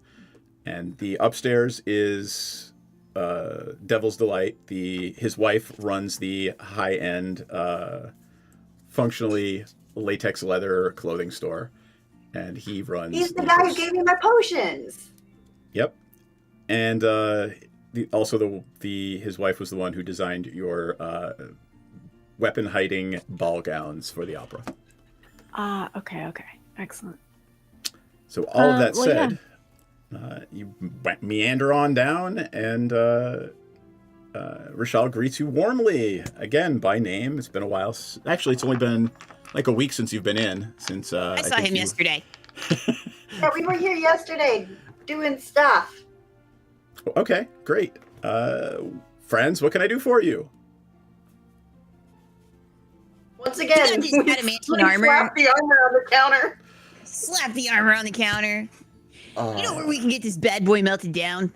And the upstairs is Devil's Delight. His wife runs the high-end, functionally latex leather clothing store. And he runs... He's the guy who gave me my potions. Yep. And his wife was the one who designed your weapon-hiding ball gowns for the opera. Okay. Excellent. So all of that said, you meander on down, and Rishal greets you warmly, again, by name. It's been a while. Actually, it's only been like a week since you've been in. I saw him yesterday. Yeah, we were here yesterday doing stuff. Okay, great. Friends, what can I do for you? Once again, You got adamantine armor. Slap the armor on the counter. Slap the armor on the counter. You know where we can get this bad boy melted down?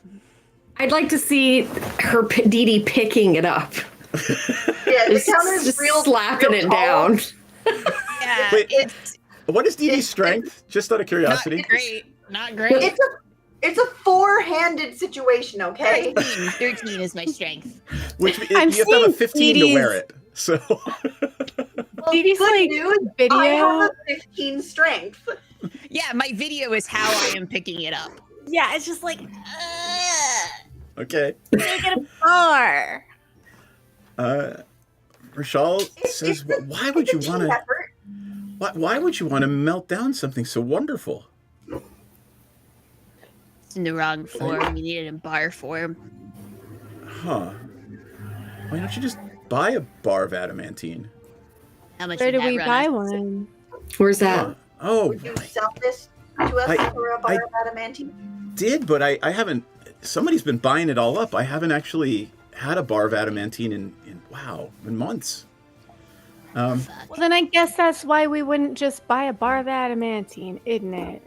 I'd like to see her Dee Dee picking it up. Yeah, the counter's just real slapping real it tall. down. Yeah, Wait, what is Dee Dee's strength? Just out of curiosity. Not great. It's a four-handed situation, okay? 13 is my strength. Which you have to have a 15 to wear it. So Well, Dee Dee's good like news, video. I have a 15 strength. Yeah, my video is how I am picking it up. Yeah, it's just like, okay. make it a bar. Rishal says, "Why would you want to? Why would you want to melt down something so wonderful?" It's in the wrong form. You need it in bar form. Huh? Why don't you just buy a bar of adamantine? How much? Where would do that we run buy us? one? Where's that? Oh, Would you sell this to us for a bar I of adamantine? did, but I haven't. Somebody's been buying it all up. I haven't actually had a bar of adamantine in months. Well, then I guess that's why we wouldn't just buy a bar of adamantine, isn't it?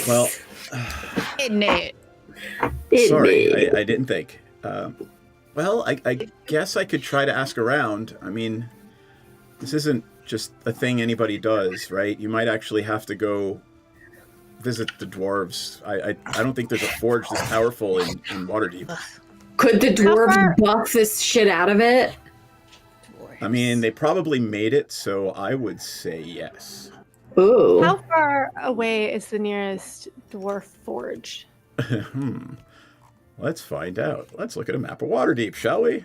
Well, Isn't it? sorry, I didn't think. Well, I guess I could try to ask around. I mean, this isn't just a thing anybody does, right? You might actually have to go visit the dwarves. I don't think there's a forge this powerful in Waterdeep. Could the dwarves buff this shit out of it? I mean, they probably made it, so I would say yes. Ooh. How far away is the nearest dwarf forge? Let's find out. Let's look at a map of Waterdeep, shall we?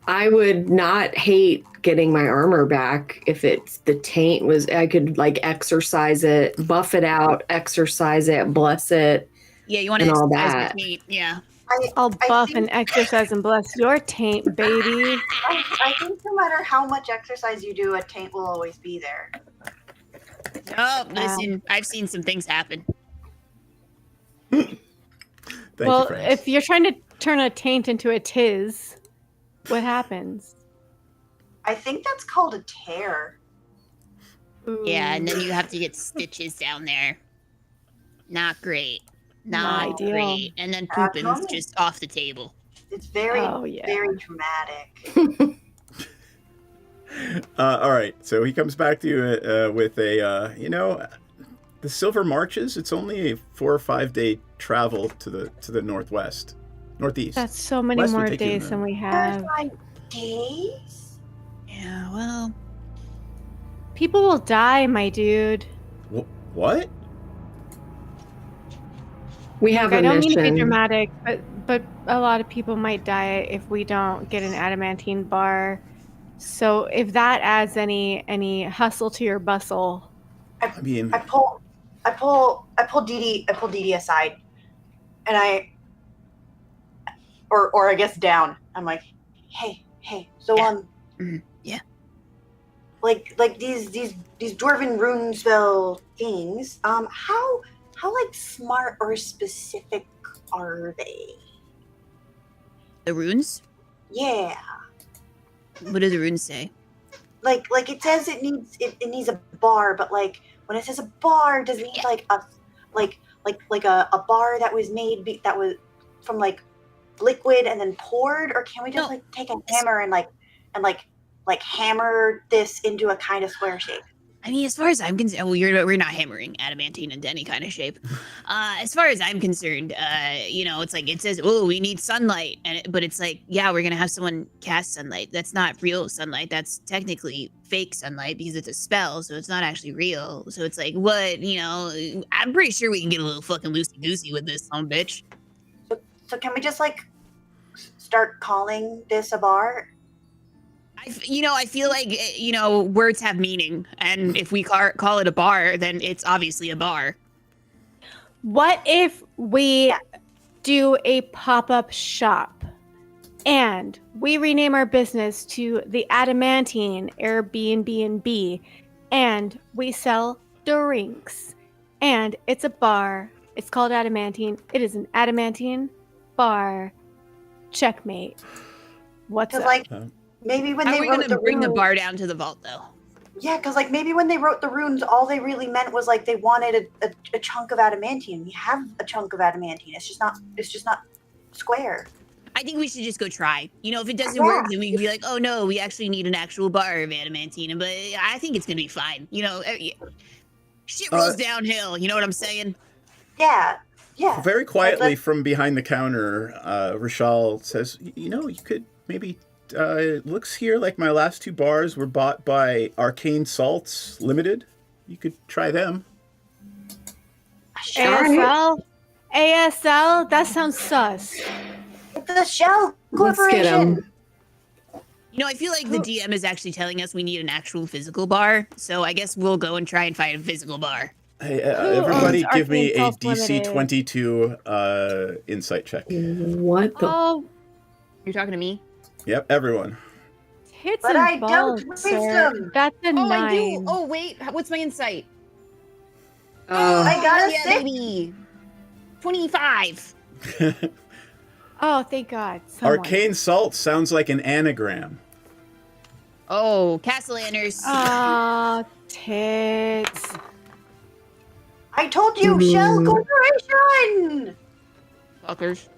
I would not hate getting my armor back if it's the taint was. I could like exercise it, buff it out, exercise it, bless it. Yeah, you want to and all exercise that. your feet. Yeah. I'll buff and exercise and bless your taint, baby. I think no matter how much exercise you do, a taint will always be there. Oh, listen, I've seen some things happen. Thank Well, you, friends. if you're trying to turn a taint into a tiz, what happens? I think that's called a tear. Yeah, and then you have to get stitches down there. Not great. Not Not ideal. great. And then That's pooping's normal. just off the table. It's very, yeah. very dramatic. All right, so he comes back to you with a, the Silver Marches, it's only a 4 or 5 day travel to the northeast. That's so many West would more take you days to than we have. 5 days? Yeah, well, People will die, my dude. What? We have I a don't mean to be mission. dramatic, but a lot of people might die if we don't get an adamantine bar. So if that adds any hustle to your bustle, I mean, I pull Dee Dee aside, and I guess down. I'm like, hey, so yeah. like these dwarven rune spell things. How like smart or specific are they? The runes? Yeah. What do the runes say? Like it says it needs a bar, but like when it says a bar, does it mean like a bar that was made that was from like liquid and then poured, or can we just like take a hammer and hammer this into a kind of square shape? I mean, as far as I'm concerned, we're not hammering adamantine into any kind of shape. As far as I'm concerned, it's like it says, "Oh, we need sunlight," but it's like, yeah, we're gonna have someone cast sunlight. That's not real sunlight. That's technically fake sunlight because it's a spell, so it's not actually real. So it's like, what? I'm pretty sure we can get a little fucking loosey goosey with this, son bitch. So can we just like start calling this a bar? I feel like, words have meaning. And if we call it a bar, then it's obviously a bar. what if we do a pop-up shop and we rename our business to the Adamantine Airbnb and we sell drinks and it's a bar. It's called Adamantine. It is an Adamantine bar. Checkmate. What's up? Like maybe when they wrote the bring the runes, bar down to the vault, though? Yeah, because like maybe when they wrote the runes, all they really meant was like they wanted a chunk of adamantine. We have a chunk of adamantine. It's just not square. I think we should just go try. If it doesn't work, then we can be like, oh no, we actually need an actual bar of adamantine. But I think it's gonna be fine. Shit rolls downhill. You know what I'm saying? Yeah. Very quietly from behind the counter, Rashal says, you could maybe. It looks here like my last 2 bars were bought by Arcane Salts Limited. You could try them. ASL? That sounds sus. The Shell Let's get 'em. I feel like the DM is actually telling us we need an actual physical bar. So I guess we'll go and try and find a physical bar. Hey, everybody give me a Arcane Salts DC Limited? 22 insight check. What the? Oh, You're talking to me? Yep, everyone. hits But and I balls, don't sir. wisdom. That's a 9. I do. Oh, wait. What's my insight? I got a yeah, 6. baby. 25. Oh, thank God. Someone. Arcane Salt sounds like an anagram. Oh, Cassalanters. Oh, tits. I told you, Shell Corporation. Fuckers.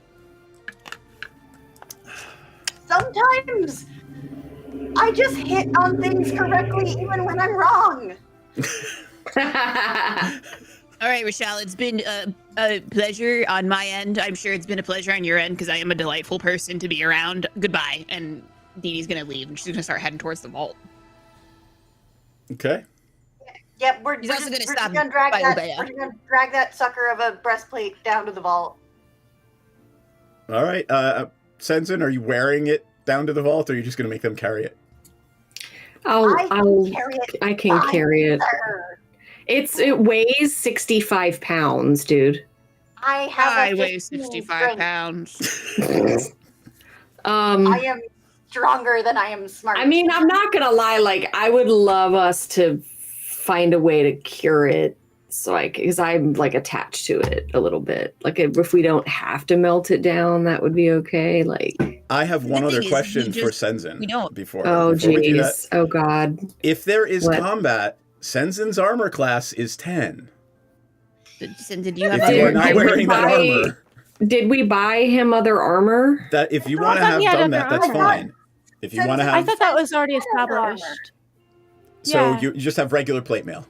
Sometimes I just hit on things correctly even when I'm wrong. All right, Rochelle, it's been a pleasure on my end. I'm sure it's been a pleasure on your end because I am a delightful person to be around. Goodbye. And Dee Dee's going to leave and she's going to start heading towards the vault. Okay. Yep, we're He's also just gonna stop gonna drag by that. Obeah. We're just gonna drag that sucker of a breastplate down to the vault. All right. Senzin, are you wearing it down to the vault, or are you just going to make them carry it? I can carry it. It weighs 65 pounds, dude. I weigh 65 pounds. I am stronger than I am smart. I mean, I'm not gonna lie. Like, I would love us to find a way to cure it, because I'm like attached to it a little bit. Like, if we don't have to melt it down, that would be okay. Like, I have one other thing is, question we for just- Senzin. we don't. Before oh we do that. jeez, oh god. If there is What? combat, Senzin's armor class is 10. Did you have If you are not Did we wearing that buy- armor, Did we buy him other armor? that if you want to thought have he had done that, other that's armor. fine. If you want to I have, thought that was already established. so yeah. you just have regular plate mail.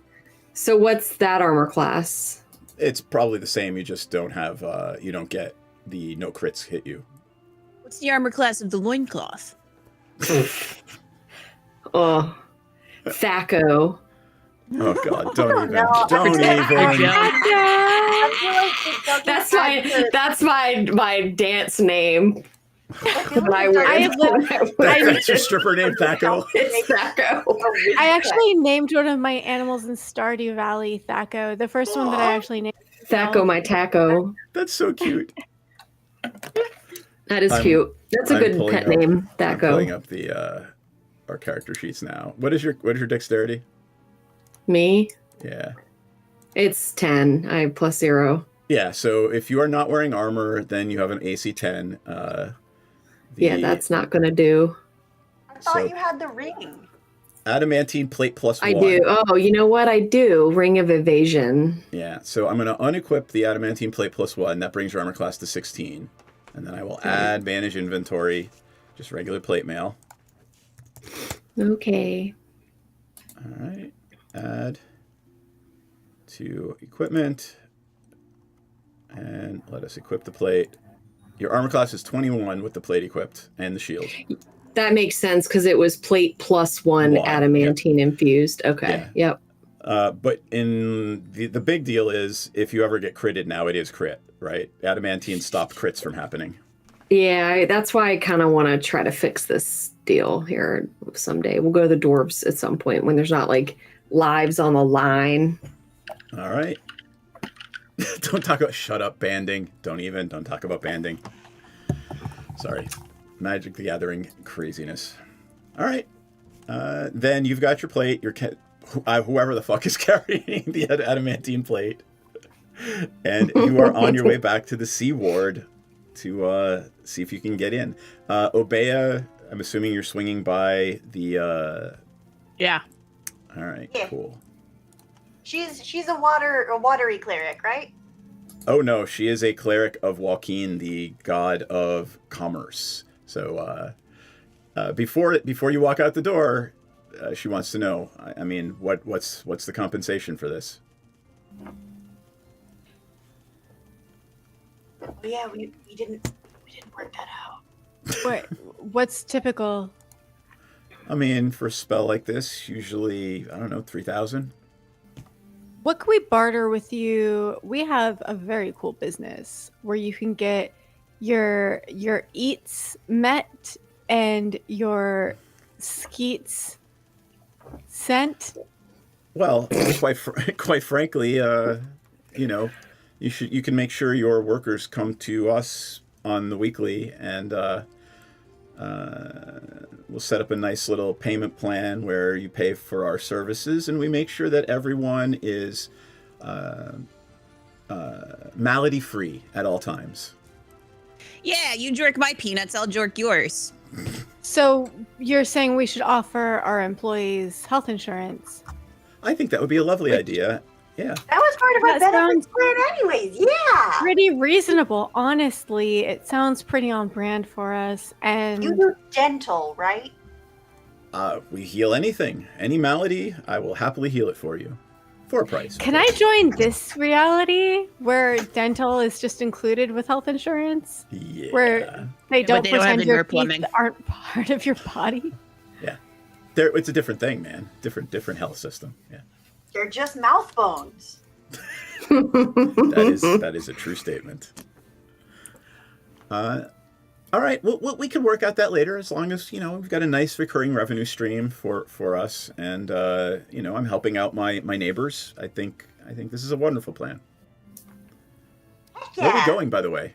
So what's that armor class? It's probably the same. You just don't have. You don't get the no crits hit you. What's the armor class of the loincloth? Oh, Thaco. Oh God! Don't even. No. Don't even. That's my dance name. That's your stripper name, Thaco. It's Thaco. I actually named one of my animals in Stardew Valley Thaco. The first one that I actually named. Thaco, my taco. That's so cute. That is cute. That's a good pet name, Thaco. I'm pulling up the our character sheets now. What is your dexterity? Me? Yeah. It's 10. I have +0. Yeah, so if you are not wearing armor, then you have an AC 10. Yeah, that's not going to do. I thought you had the ring. Adamantine plate +1. I do. Oh, you know what? I do. Ring of Evasion. Yeah, so I'm going to unequip the adamantine plate +1. That brings your armor class to 16. And then I will add manage inventory, just regular plate mail. Okay. All right. Add to equipment. And let us equip the plate. Your armor class is 21 with the plate equipped and the shield. That makes sense because it was plate +1 adamantine infused. Okay. Yeah. Yep. But in the big deal is if you ever get critted now, it is crit, right? Adamantine stopped crits from happening. Yeah, that's why I kind of want to try to fix this deal here someday. We'll go to the dwarves at some point when there's not like lives on the line. All right. Don't talk about shut up banding. Don't talk about banding. Sorry. Magic the Gathering craziness. All right. Then you've got your plate. Your whoever the fuck is carrying the adamantine plate. And you are on your way back to the Sea Ward to see if you can get in. Obeya, I'm assuming you're swinging by the... Yeah. All right, Yeah. cool. She's a watery cleric, right? Oh no, she is a cleric of Joaquin, the god of commerce. So before you walk out the door, she wants to know. I mean, what's the compensation for this? Oh, yeah, we didn't work that out. What's typical? I mean, for a spell like this, usually, I don't know, 3,000. What can we barter with you? We have a very cool business where you can get your eats met and your skeets sent. Well, quite frankly, you know, you can make sure your workers come to us on the weekly, and we'll set up a nice little payment plan where you pay for our services, and we make sure that everyone is malady free at all times. Yeah, you jerk my peanuts, I'll jerk yours. So you're saying we should offer our employees health insurance? I think that would be a lovely idea. Yeah. That was part of our benefits plan anyways. Yeah. Pretty reasonable. Honestly, it sounds pretty on brand for us. And You do dental, right? We heal anything. Any malady, I will happily heal it for you. For a price. Can I join this reality where dental is just included with health insurance? Yeah. Where they don't they don't have pretend the your nerve plumbing. teeth aren't part of your body? Yeah. It's a different thing, man. Different health system. Yeah. They're just mouth bones. That is a true statement. All right, well, we can work out that later as long as, you know, we've got a nice recurring revenue stream for us, and you know, I'm helping out my neighbors. I think this is a wonderful plan. Yeah. Where are we going, by the way?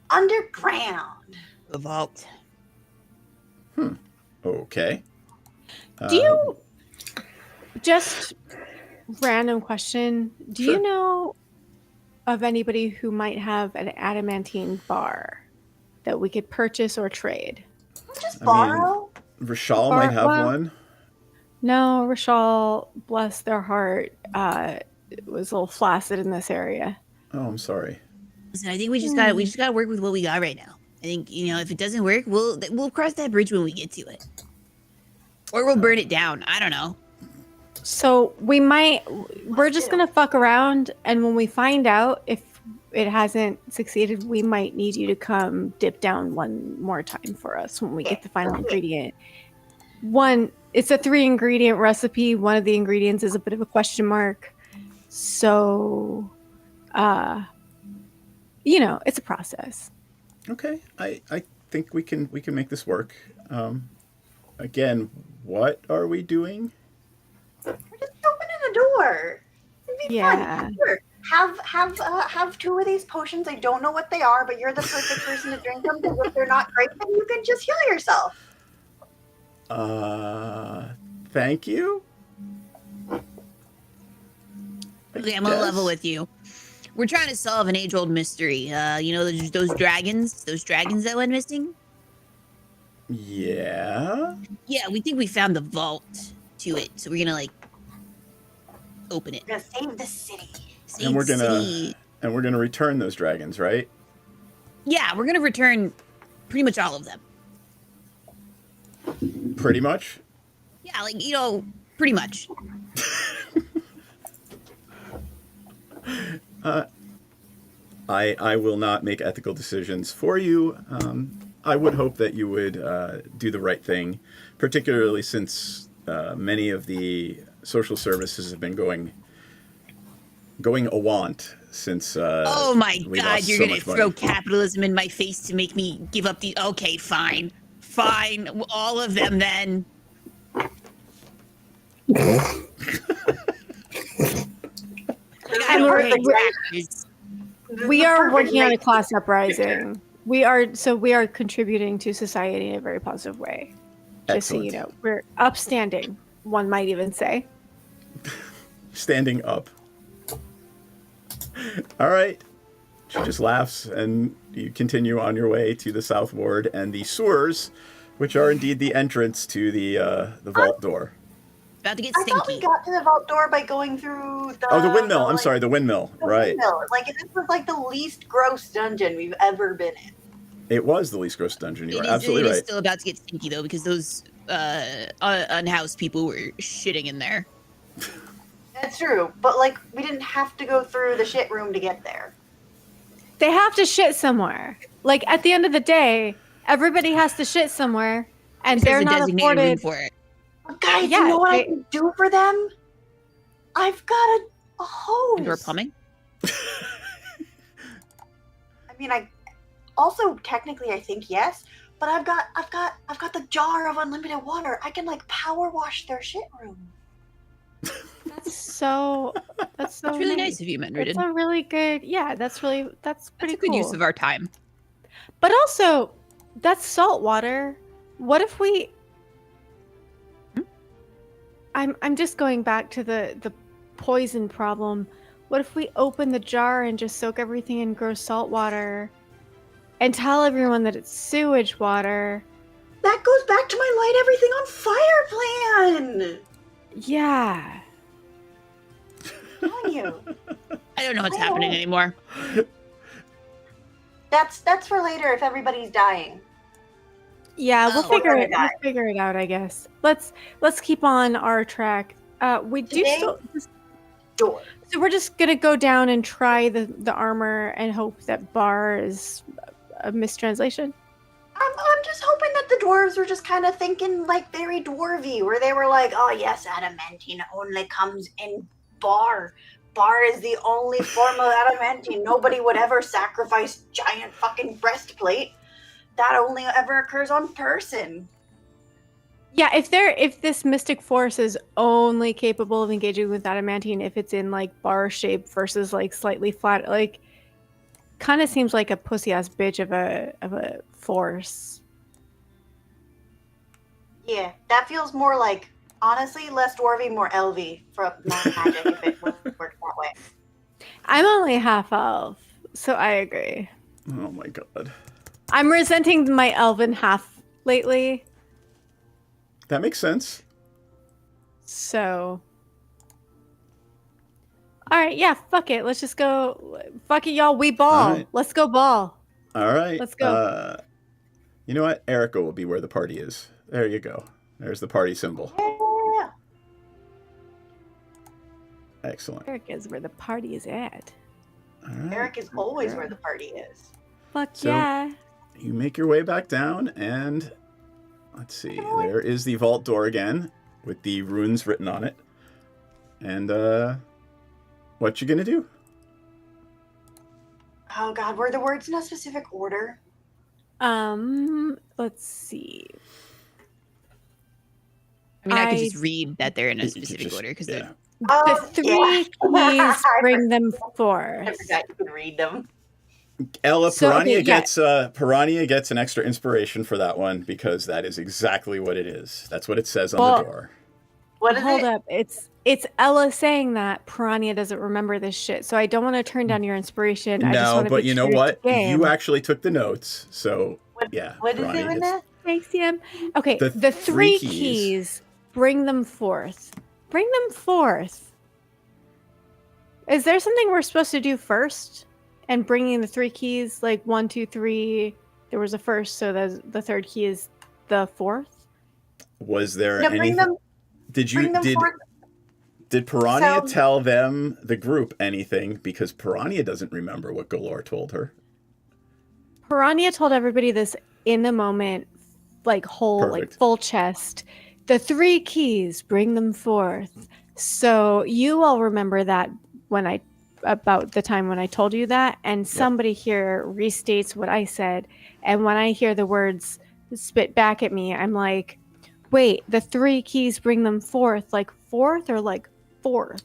Underground. The vault. Okay. Do you just random question? Do you know of anybody who might have an adamantine bar that we could purchase or trade? Just borrow? Rashal might have one. No, Rashal, bless their heart, was a little flaccid in this area. Oh, I'm sorry. Listen, I think we just gotta work with what we got right now. I think, you know, if it doesn't work, we'll cross that bridge when we get to it, or we'll burn it down. I don't know. So we're just gonna fuck around, and when we find out if it hasn't succeeded, we might need you to come dip down one more time for us when we get the final ingredient. It's a 3-ingredient recipe. One of the ingredients is a bit of a question mark. So, it's a process. Okay, I think we can make this work. Again, what are we doing? We're just opening the door. It'd be fun. Sure. Have 2 of these potions. I don't know what they are, but you're the perfect person to drink them, because if they're not great, then you can just heal yourself. Thank you. Okay, I'm gonna level with you. We're trying to solve an age-old mystery. Those dragons that went missing? Yeah? Yeah, we think we found the vault to it, so we're gonna, open it. We're gonna save the city. And we're gonna return those dragons, right? Yeah, we're gonna return pretty much all of them. Pretty much? Yeah, pretty much. I will not make ethical decisions for you. I would hope that you would do the right thing, particularly since many of the social services have been going awant since. Oh my God! You're gonna throw money. Capitalism in my face to make me give up the. Okay, fine, all of them then. We are working on a class uprising. We are contributing to society in a very positive way. Just so you know, we're upstanding. One might even say. Standing up. All right. She just laughs, and you continue on your way to the south ward and the sewers, which are indeed the entrance to the vault door. About to get stinky. I thought we got to the vault door by going through the... Oh, the windmill. I'm sorry, the windmill. Right. Windmill. This was the least gross dungeon we've ever been in. It was the least gross dungeon. You are absolutely right. It is still about to get stinky, though, because those unhoused people were shitting in there. That's true, but we didn't have to go through the shit room to get there. They have to shit somewhere. At the end of the day, everybody has to shit somewhere, and they're not afforded for it. Guys, you know what I can do for them? I've got a hose. Indoor plumbing? I mean, also technically I think yes, but I've got the jar of unlimited water. I can power wash their shit room. That's really nice of you, Menridin. It's a really good. Yeah, that's pretty a good use of our time. But also, that's salt water. What if we? I'm just going back to the poison problem. What if we open the jar and just soak everything in gross salt water, and tell everyone that it's sewage water? That goes back to my light everything on fire plan. Yeah. I'm telling you. I don't know what's happening anymore. That's for later if everybody's dying. Yeah, we'll figure it out, I guess. Let's keep on our track. Door. So we're just gonna go down and try the armor and hope that bar is a mistranslation. I'm just hoping that the dwarves were just kind of thinking very dwarvy, where they were oh yes, adamantine only comes in bar. Bar is the only form of adamantine. Nobody would ever sacrifice giant fucking breastplate. That only ever occurs on person. Yeah, if this mystic force is only capable of engaging with adamantine if it's in bar shape versus slightly flat, kind of seems like a pussy ass bitch of a force. Yeah, that feels more honestly less dwarvy, more elvy from magic if it worked that way. I'm only half elf, so I agree. Oh my god. I'm resenting my elven half lately. That makes sense. So. Alright, yeah, fuck it. Let's just go. Fuck it, y'all. We ball. Right. Let's go ball. Alright. Let's go. You know what? Erica will be where the party is. There you go. There's the party symbol. Yeah. Excellent. Eric is where the party is at. All right. Eric is always where the party is. Fuck So- yeah. You make your way back down, and let's see. There is the vault door again with the runes written on it. And what you gonna do? Oh God, were the words in a specific order? Let's see. I mean, I could just read that they're in a You could specific just- order because yeah. The three keys bring them forth. I forgot you can read them. Ella, So, Piranha okay, yeah. gets an extra inspiration for that one because that is exactly what it is. That's what it says on the door. What is Hold it? up. It's Ella saying that Piranha doesn't remember this shit. So I don't want to turn down your inspiration. I just No, want to but be you know true to what? the game. You actually took the notes, so yeah. What is Piranha it, gets- Renee? Thanks, Sam. Okay, The the three three keys. keys. Bring them forth. Bring them forth. Is there something we're supposed to do first? And bringing the three keys, like 1, 2, 3. There was a first, so the third key is the fourth. Was there No, bring anything? them. Did Bring them forth. Did Piranha So- tell them, the group, anything? Because Piranha doesn't remember what Galore told her. Piranha told everybody this in the moment, like whole, like Perfect. full chest. The three keys, bring them forth. So you all remember that about the time when I told you that, and somebody here restates what I said, and when I hear the words spit back at me, I'm like, wait, the three keys bring them forth, like fourth or like fourth?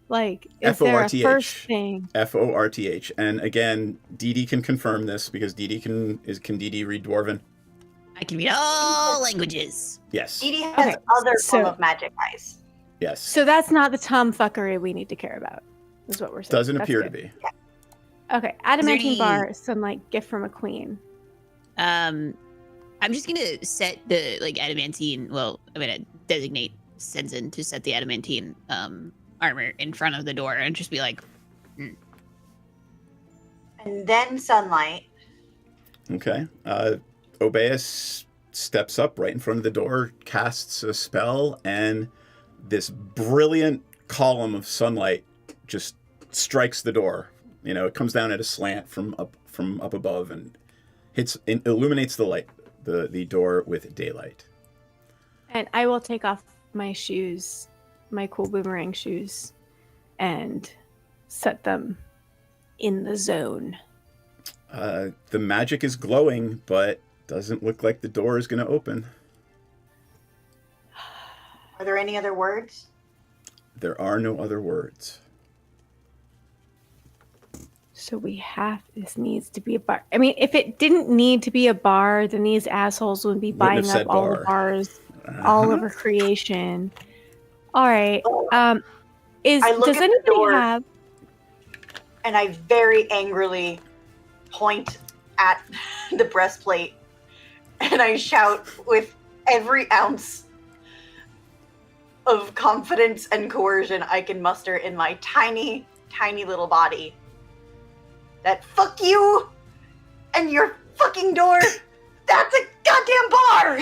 Like, is there a first F-O-R-T-H. thing? F-O-R-T-H. And again, Dee Dee can confirm this because Dee Dee can Dee Dee read Dwarven? I can read all languages. Yes. Edie has Okay, other form so- of magic eyes. Yes. So that's not the tomfuckery we need to care about, is what we're saying. Doesn't That's appear good. to be. Okay, adamantine any- bar, sunlight, gift from a queen. I'm just gonna set the adamantine. Well, I'm gonna designate Senzin to set the adamantine armor in front of the door and just be like, And then sunlight. Okay. Obeus steps up right in front of the door, casts a spell, and this brilliant column of sunlight just strikes the door. You know, it comes down at a slant from up above and illuminates the door with daylight. And I will take off my shoes, my cool boomerang shoes, and set them in the zone. The magic is glowing, but doesn't look like the door is going to open. Are there any other words? There are no other words. So this needs to be a bar. I mean, if it didn't need to be a bar, then these assholes would be Wouldn't buying have up said all bar. the bars, all over creation. All right. I look Does at the anybody door. have? And I very angrily point at the breastplate and I shout with every ounce of confidence and coercion I can muster in my tiny, tiny little body that fuck you and your fucking door. That's a goddamn bar.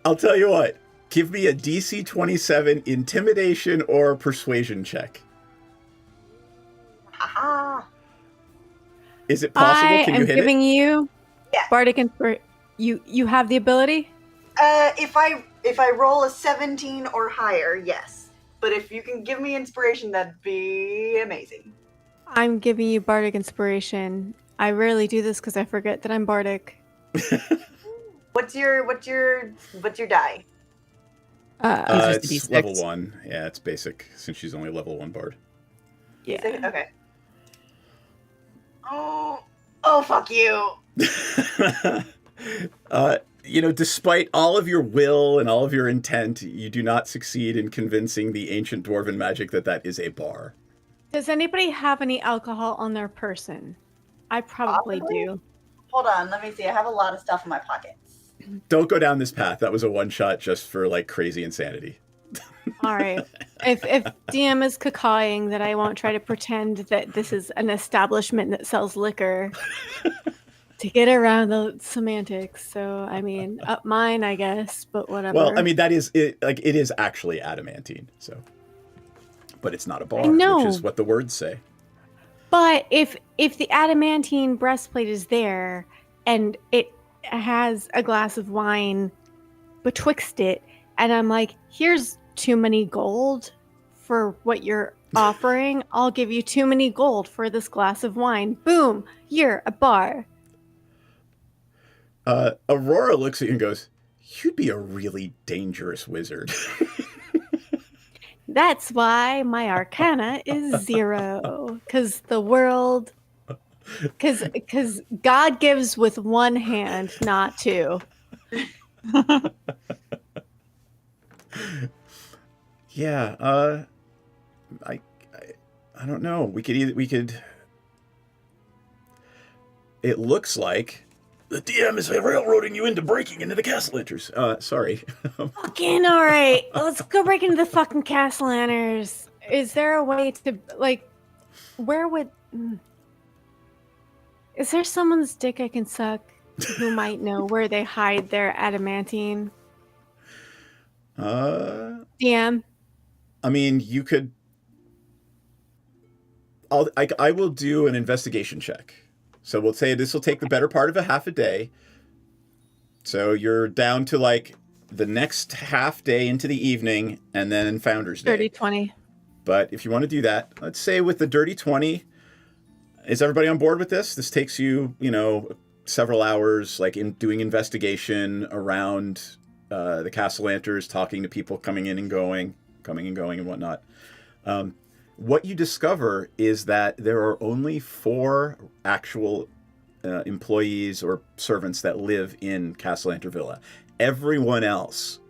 I'll tell you what. Give me a DC 27 intimidation or persuasion check. Haha. Is it possible? I Can you am hit giving it? you Yeah. bardic you have the ability. If I roll a 17 or higher, yes. But if you can give me inspiration, that'd be amazing. I'm giving you bardic inspiration. I rarely do this because I forget that I'm bardic. What's your die? just a It's D6. level 1. Yeah, it's basic since she's only level 1 bard. Yeah. Okay. Oh, fuck you. Despite all of your will and all of your intent, you do not succeed in convincing the ancient dwarven magic that is a bar. Does anybody have any alcohol on their person? I probably do. Hold on, let me see. I have a lot of stuff in my pockets. Don't go down this path. That was a one-shot just for, crazy insanity. All right. If DM is cacawing, that I won't try to pretend that this is an establishment that sells liquor to get around the semantics. So, I mean, up mine, I guess, but whatever. Well, I mean, that is it. It is actually adamantine. So, But it's not a bar, I know. which is what the words say. But if the adamantine breastplate is there and it has a glass of wine betwixt it, and I'm like, here's too many gold for what you're offering. I'll give you too many gold for this glass of wine. Boom, you're a bar. Aurora looks at you and goes, "You'd be a really dangerous wizard." That's why my arcana is 0. Because the world... Because God gives with one hand, not two. Yeah, I don't know. We could. It looks like the DM is railroading you into breaking into the Cassalanters. Sorry. Fucking all right. Let's go break into the fucking Cassalanters. Is there a way to, like, where would... Is there someone's dick I can suck who might know where they hide their adamantine? DM? I mean, you could... I will do an investigation check. So we'll say this will take the better part of a half a day. So you're down to, like, the next half day into the evening, and then Founder's Day. Dirty 20. But if you want to do that, let's say with the Dirty 20... Is everybody on board with this? This takes you, several hours, like in doing investigation around the Cassalanters, talking to people coming and going and whatnot. What you discover is that there are only 4 actual employees or servants that live in Cassalanter Villa. Everyone else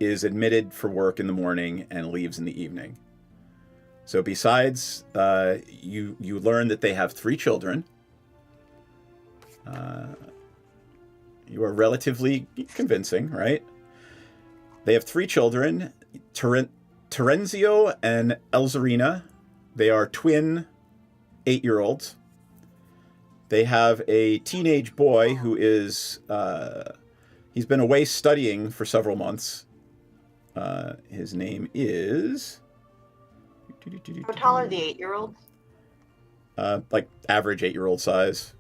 is admitted for work in the morning and leaves in the evening. So besides, you learn that they have 3 children. You are relatively convincing, right? They have 3 children, Terenzio and Elzarina. They are twin 8-year-olds. They have a teenage boy who is, he's been away studying for several months. His name is... How tall are the 8-year-olds? Like average 8-year-old size.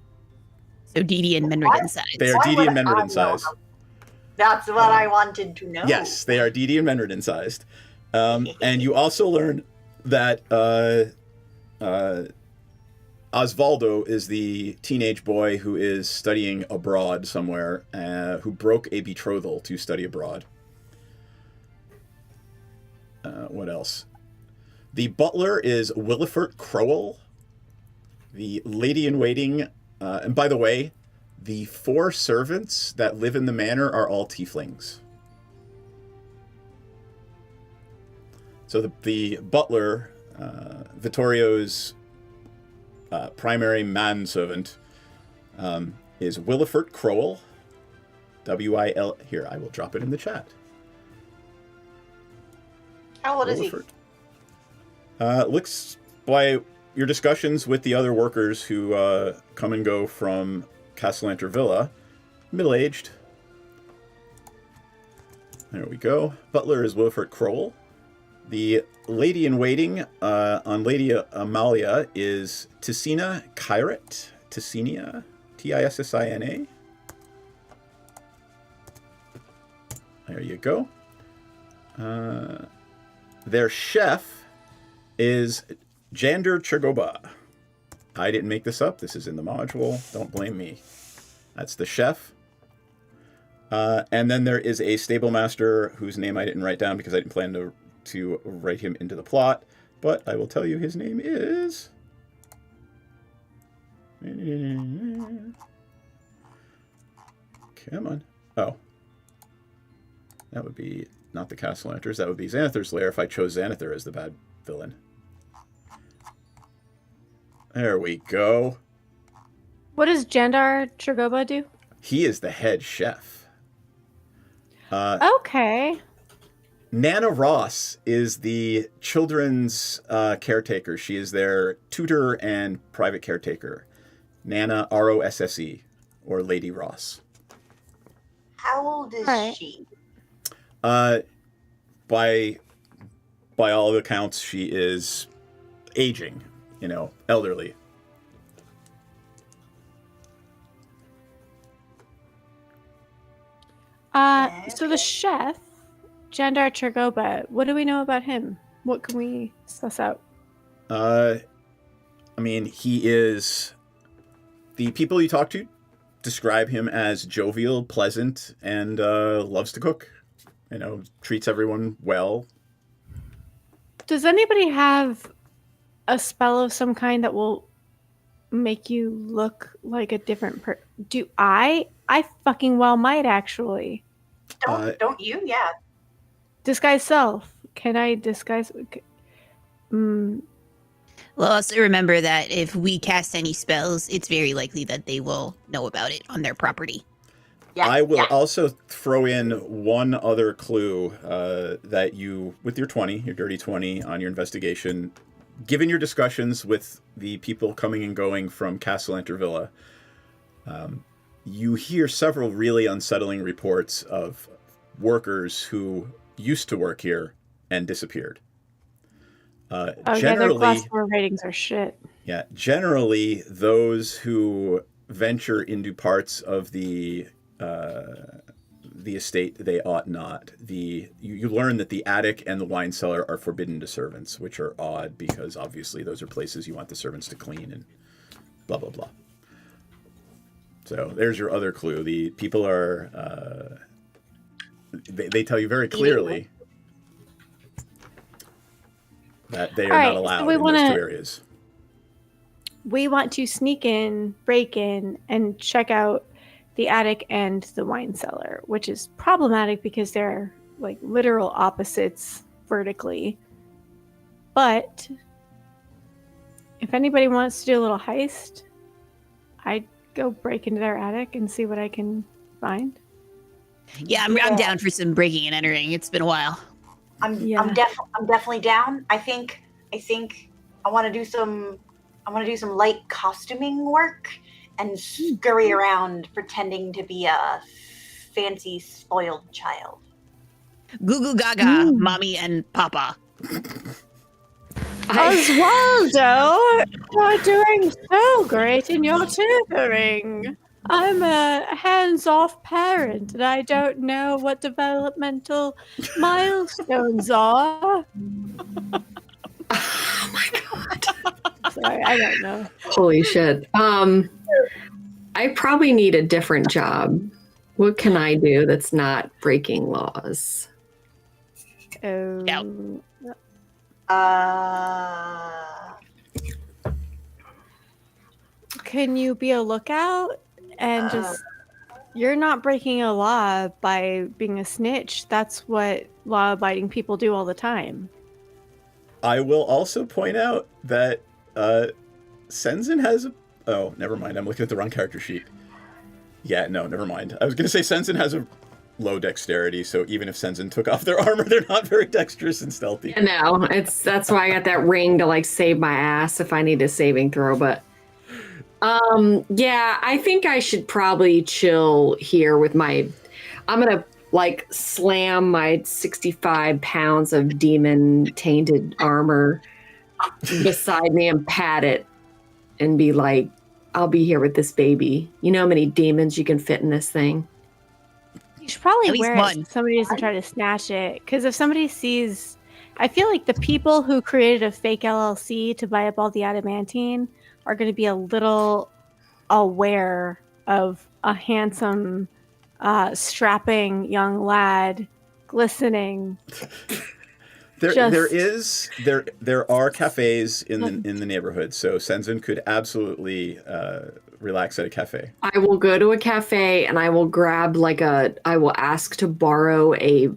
So Didi and Menridan size. They are Didi and Menridan sized. That's what I wanted to know. Yes, they are Didi and Menridan sized. And you also learn that Osvaldo is the teenage boy who is studying abroad somewhere, who broke a betrothal to study abroad. What else? The butler is Willifert Crowell. The lady-in-waiting... and by the way, the 4 servants that live in the manor are all tieflings. So the butler, Vittorio's primary manservant, is Willifert Crowell. W-I-L... Here, I will drop it in the chat. How old is he? Looks by your discussions with the other workers who come and go from Cassalanter Villa, middle-aged. There we go. Butler is Willifert Crowell. The lady-in-waiting on Lady Amalia is Tissina Kyrat. Tissinia. Tissina. There you go. Their chef is Jander Chergoba. I didn't make this up. This is in the module. Don't blame me. That's the chef. And then there is a stable master whose name I didn't write down because I didn't plan to write him into the plot. But I will tell you his name is... Come on. Oh. That would be not the Cassalanters. That would be Xanathar's Lair if I chose Xanathar as the bad villain. There we go. What does Jandar Tragoba do? He is the head chef. Okay. Nana Ross is the children's caretaker. She is their tutor and private caretaker. Nana R-O-S-S-E, or Lady Ross. How old is she? By by all accounts, she is aging, elderly. So the chef, Jandar Tragoba, what do we know about him? What can we suss out? He is... The people you talk to describe him as jovial, pleasant, and loves to cook. Treats everyone well. Does anybody have a spell of some kind that will make you look like a different person? Do I? I fucking well might, actually. Don't you? Yeah. Disguise self. Can I disguise? Well, also remember that if we cast any spells, it's very likely that they will know about it on their property. Yeah, I will also throw in one other clue that you, with your dirty 20 on your investigation, given your discussions with the people coming and going from Cassalanter Villa, you hear several really unsettling reports of workers who used to work here and disappeared. Their Glassdoor ratings are shit. Yeah, generally those who venture into parts of the estate they ought not. You learn that the attic and the wine cellar are forbidden to servants, which are odd because obviously those are places you want the servants to clean and blah blah blah. So there's your other clue. The people are they tell you very clearly that they are not allowed in those two areas. We want to sneak in, break in, and check out the attic and the wine cellar, which is problematic because they're like literal opposites vertically. But if anybody wants to do a little heist, I'd go break into their attic and see what I can find. Yeah, I'm down for some breaking and entering. It's been a while. I'm definitely down. I think I want to do some light costuming work and scurry around pretending to be a fancy spoiled child. Goo goo gaga, mommy and papa. Oswaldo, you're doing so great in your tutoring. I'm a hands-off parent, and I don't know what developmental milestones are. Oh my god. Sorry, I don't know. Holy shit. I probably need a different job. What can I do that's not breaking laws? Can you be a lookout and you're not breaking a law by being a snitch. That's what law-abiding people do all the time. I will also point out that Senzin has a... Oh, never mind. I'm looking at the wrong character sheet. Yeah, no, never mind. I was going to say Senzin has a low dexterity, so even if Senzin took off their armor, they're not very dexterous and stealthy. No, that's why I got that ring to like save my ass if I need a saving throw, but yeah, I think I should probably chill here with my... I'm going to like slam my 65 pounds of demon tainted armor beside me and pat it and be like, I'll be here with this baby. You know how many demons you can fit in this thing? You should probably wear it so somebody doesn't try to snatch it. Because if somebody sees... I feel like the people who created a fake LLC to buy up all the adamantine are going to be a little aware of a handsome, strapping young lad glistening. There are cafes in the neighborhood, so Senzin could absolutely relax at a cafe. I will go to a cafe and I will grab I will ask to borrow a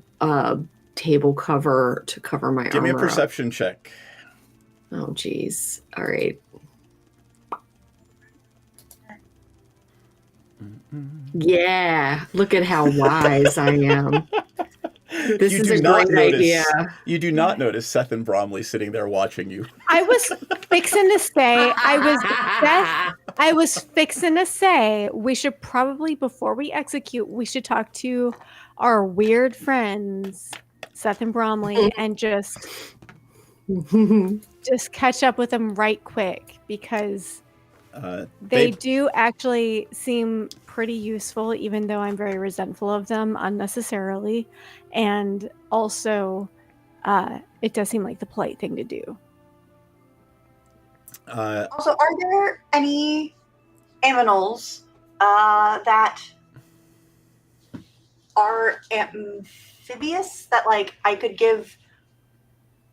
table cover to cover my armor. Give me a perception check. Oh, geez. All right. Yeah, look at how wise I am. This is a great idea. You do not notice Seth and Bromley sitting there watching you. I was fixing to say, we should probably, before we execute, we should talk to our weird friends, Seth and Bromley, and just just catch up with them right quick because they do actually seem pretty useful, even though I'm very resentful of them unnecessarily. And also, it does seem like the polite thing to do. Also, are there any aminals that are amphibious that, like, I could give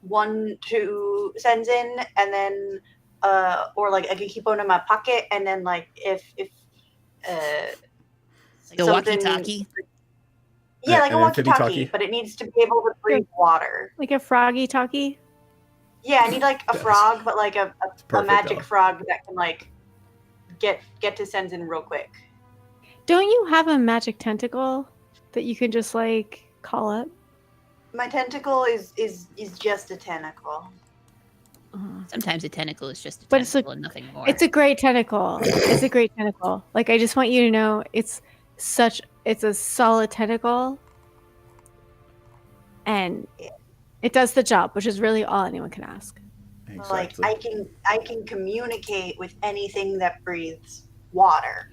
one to Senzin and then, or like I could keep one in my pocket and then, like, if like a walkie-talkie? Yeah, like a walkie-talkie, but it needs to be able to breathe water. Like a froggy-talkie? Yeah, I need like a frog, but like a magic frog that can like get to Senzin real quick. Don't you have a magic tentacle that you can just like call up? My tentacle is just a tentacle. Sometimes a tentacle is just a tentacle and nothing more. It's a great tentacle. It's a great tentacle. Like, I just want you to know it's a solid tentacle. And it does the job, which is really all anyone can ask. Exactly. Like I can communicate with anything that breathes water.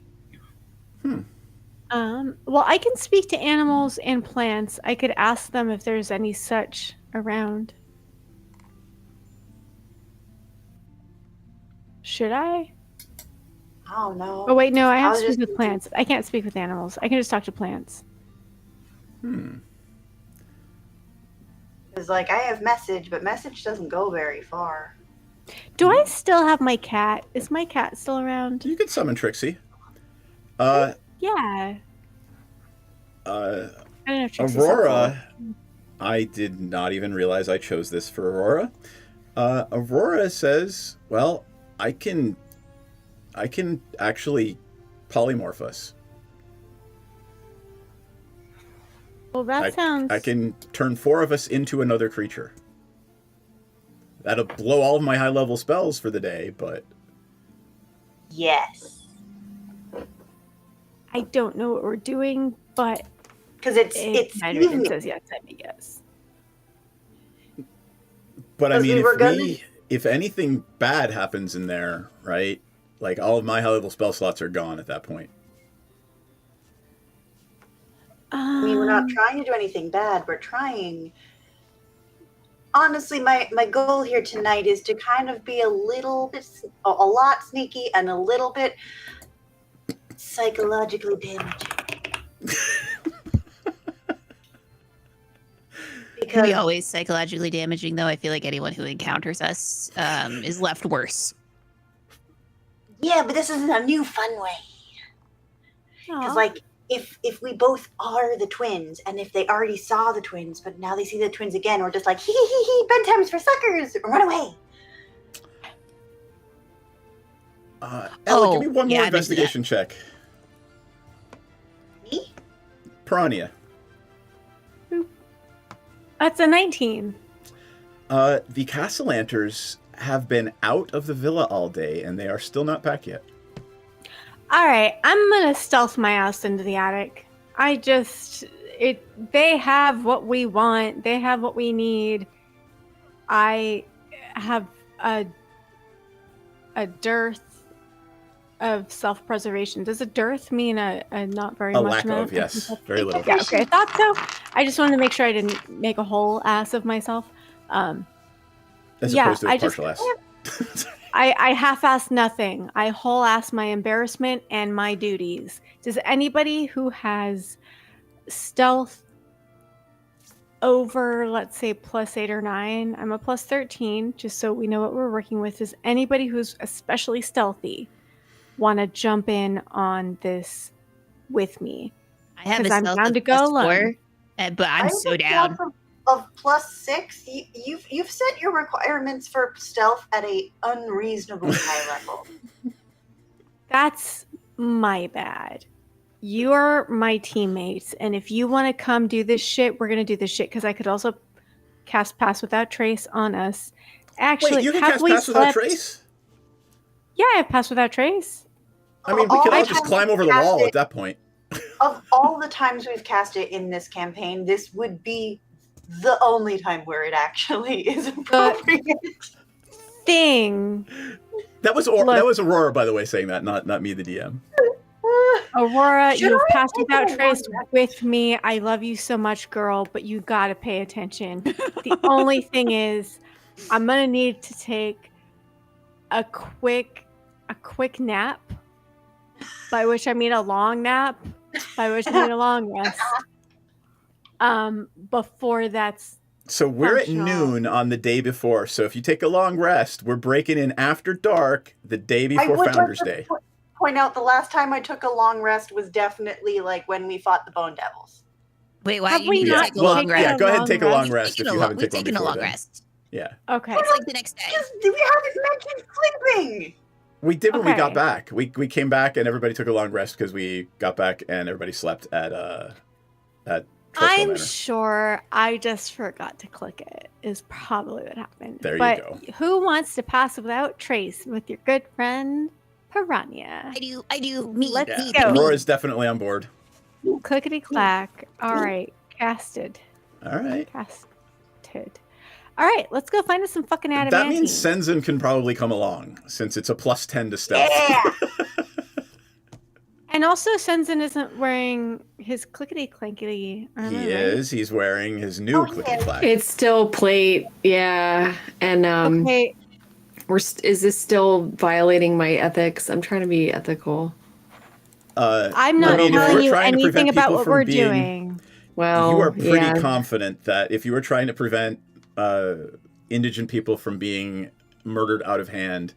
Well, I can speak to animals and plants. I could ask them if there's any such around. Should I? I don't know. Oh wait, no, I have to speak with plants. I can't speak with animals. I can just talk to plants. It's like I have message, but message doesn't go very far. Do I still have my cat? Is my cat still around? You could summon Trixie. Yeah. I don't know if Aurora. I did not even realize I chose this for Aurora. Aurora says, "Well, I can actually polymorph us. Well, that sounds... I can turn 4 of us into another creature. That'll blow all of my high-level spells for the day, but... Yes. I don't know what we're doing, but... Because it's it says yes, I mean yes. But I mean, if anything bad happens in there, right? Like, all of my high-level spell slots are gone at that point. I mean, we're not trying to do anything bad. We're trying... Honestly, my goal here tonight is to kind of be a lot sneaky and a little bit psychologically damaging. Can be always psychologically damaging, though. I feel like anyone who encounters us is left worse. Yeah, but this is in a new fun way. Because, like, if we both are the twins, and if they already saw the twins, but now they see the twins again, we're just like, hee hee hee hee, bedtime's for suckers, run away. Ella, give me one more investigation check. Me? Piranha. That's a 19. The Cassalanters have been out of the villa all day, and they are still not back yet. All right, I'm gonna stealth my ass into the attic. They have what we want. They have what we need. I have a dearth of self-preservation. Does a dearth mean a not very much lack amount? of, yes. Very little. Yeah, okay, I thought so. I just wanted to make sure I didn't make a whole ass of myself. As opposed to a partial ass. I half-ass nothing. I whole-ass my embarrassment and my duties. Does anybody who has stealth over, let's say, +8 or 9, I'm a +13, just so we know what we're working with, does anybody who's especially stealthy want to jump in on this with me? I have a I'm stealth down of to go alone. +4, but I'm so down. Of +6, you've set your requirements for stealth at a unreasonably high level. That's my bad. You're my teammates, and if you want to come do this shit, we're gonna do this shit. Because I could also cast Pass Without Trace on us. Actually, wait, you can cast Pass Without Trace? Yeah, I have Pass Without Trace. I mean, we can all just climb over the wall at that point. Of all the times we've cast it in this campaign, this would be the only time where it actually is appropriate. Thing. That was Aurora, by the way, saying that, not me, the DM. Aurora, Should you've I passed take without a trace long rest? with me. I love you so much, girl, but you gotta pay attention. The only thing is, I'm gonna need to take a quick nap, by which I mean a long nap, by which I mean a long rest. Before that's So we're at functional. noon on the day before. So if you take a long rest, we're breaking in after dark the day I before would Founders like Day. to point out the last time I took a long rest was definitely like when we fought the Bone Devils. Wait, why Have do you we need to not take a long taken rest? Yeah, go ahead and long take a long rest? rest if you haven't We've taken one taken a before long then. rest. Yeah. Okay. It's like the next day. We haven't mentioned sleeping. We did when we got Okay. back. We came back and everybody took a long rest because we got back and everybody slept at Trollskull I'm Manor. sure I just forgot to click it, is probably what happened. There you but go. Who wants to pass without trace with your good friend Piranha? I do. Me. Let's me, go. me. Aurora's definitely on board. Clickety clack. All right. Casted. All right. Casted. All right. Let's go find us some fucking adamantine. That means Senzin can probably come along since it's a +10 to stealth. Yeah. And also, Senzin isn't wearing his clickety clankety armor. He right? is. He's wearing his new clicky clack. It's still plate, yeah. And Okay. is this still violating my ethics? I'm trying to be ethical. I'm not if telling we're you trying to anything prevent about people what from we're being- doing. Well, You are pretty yeah. confident that if you were trying to prevent indigent people from being murdered out of hand,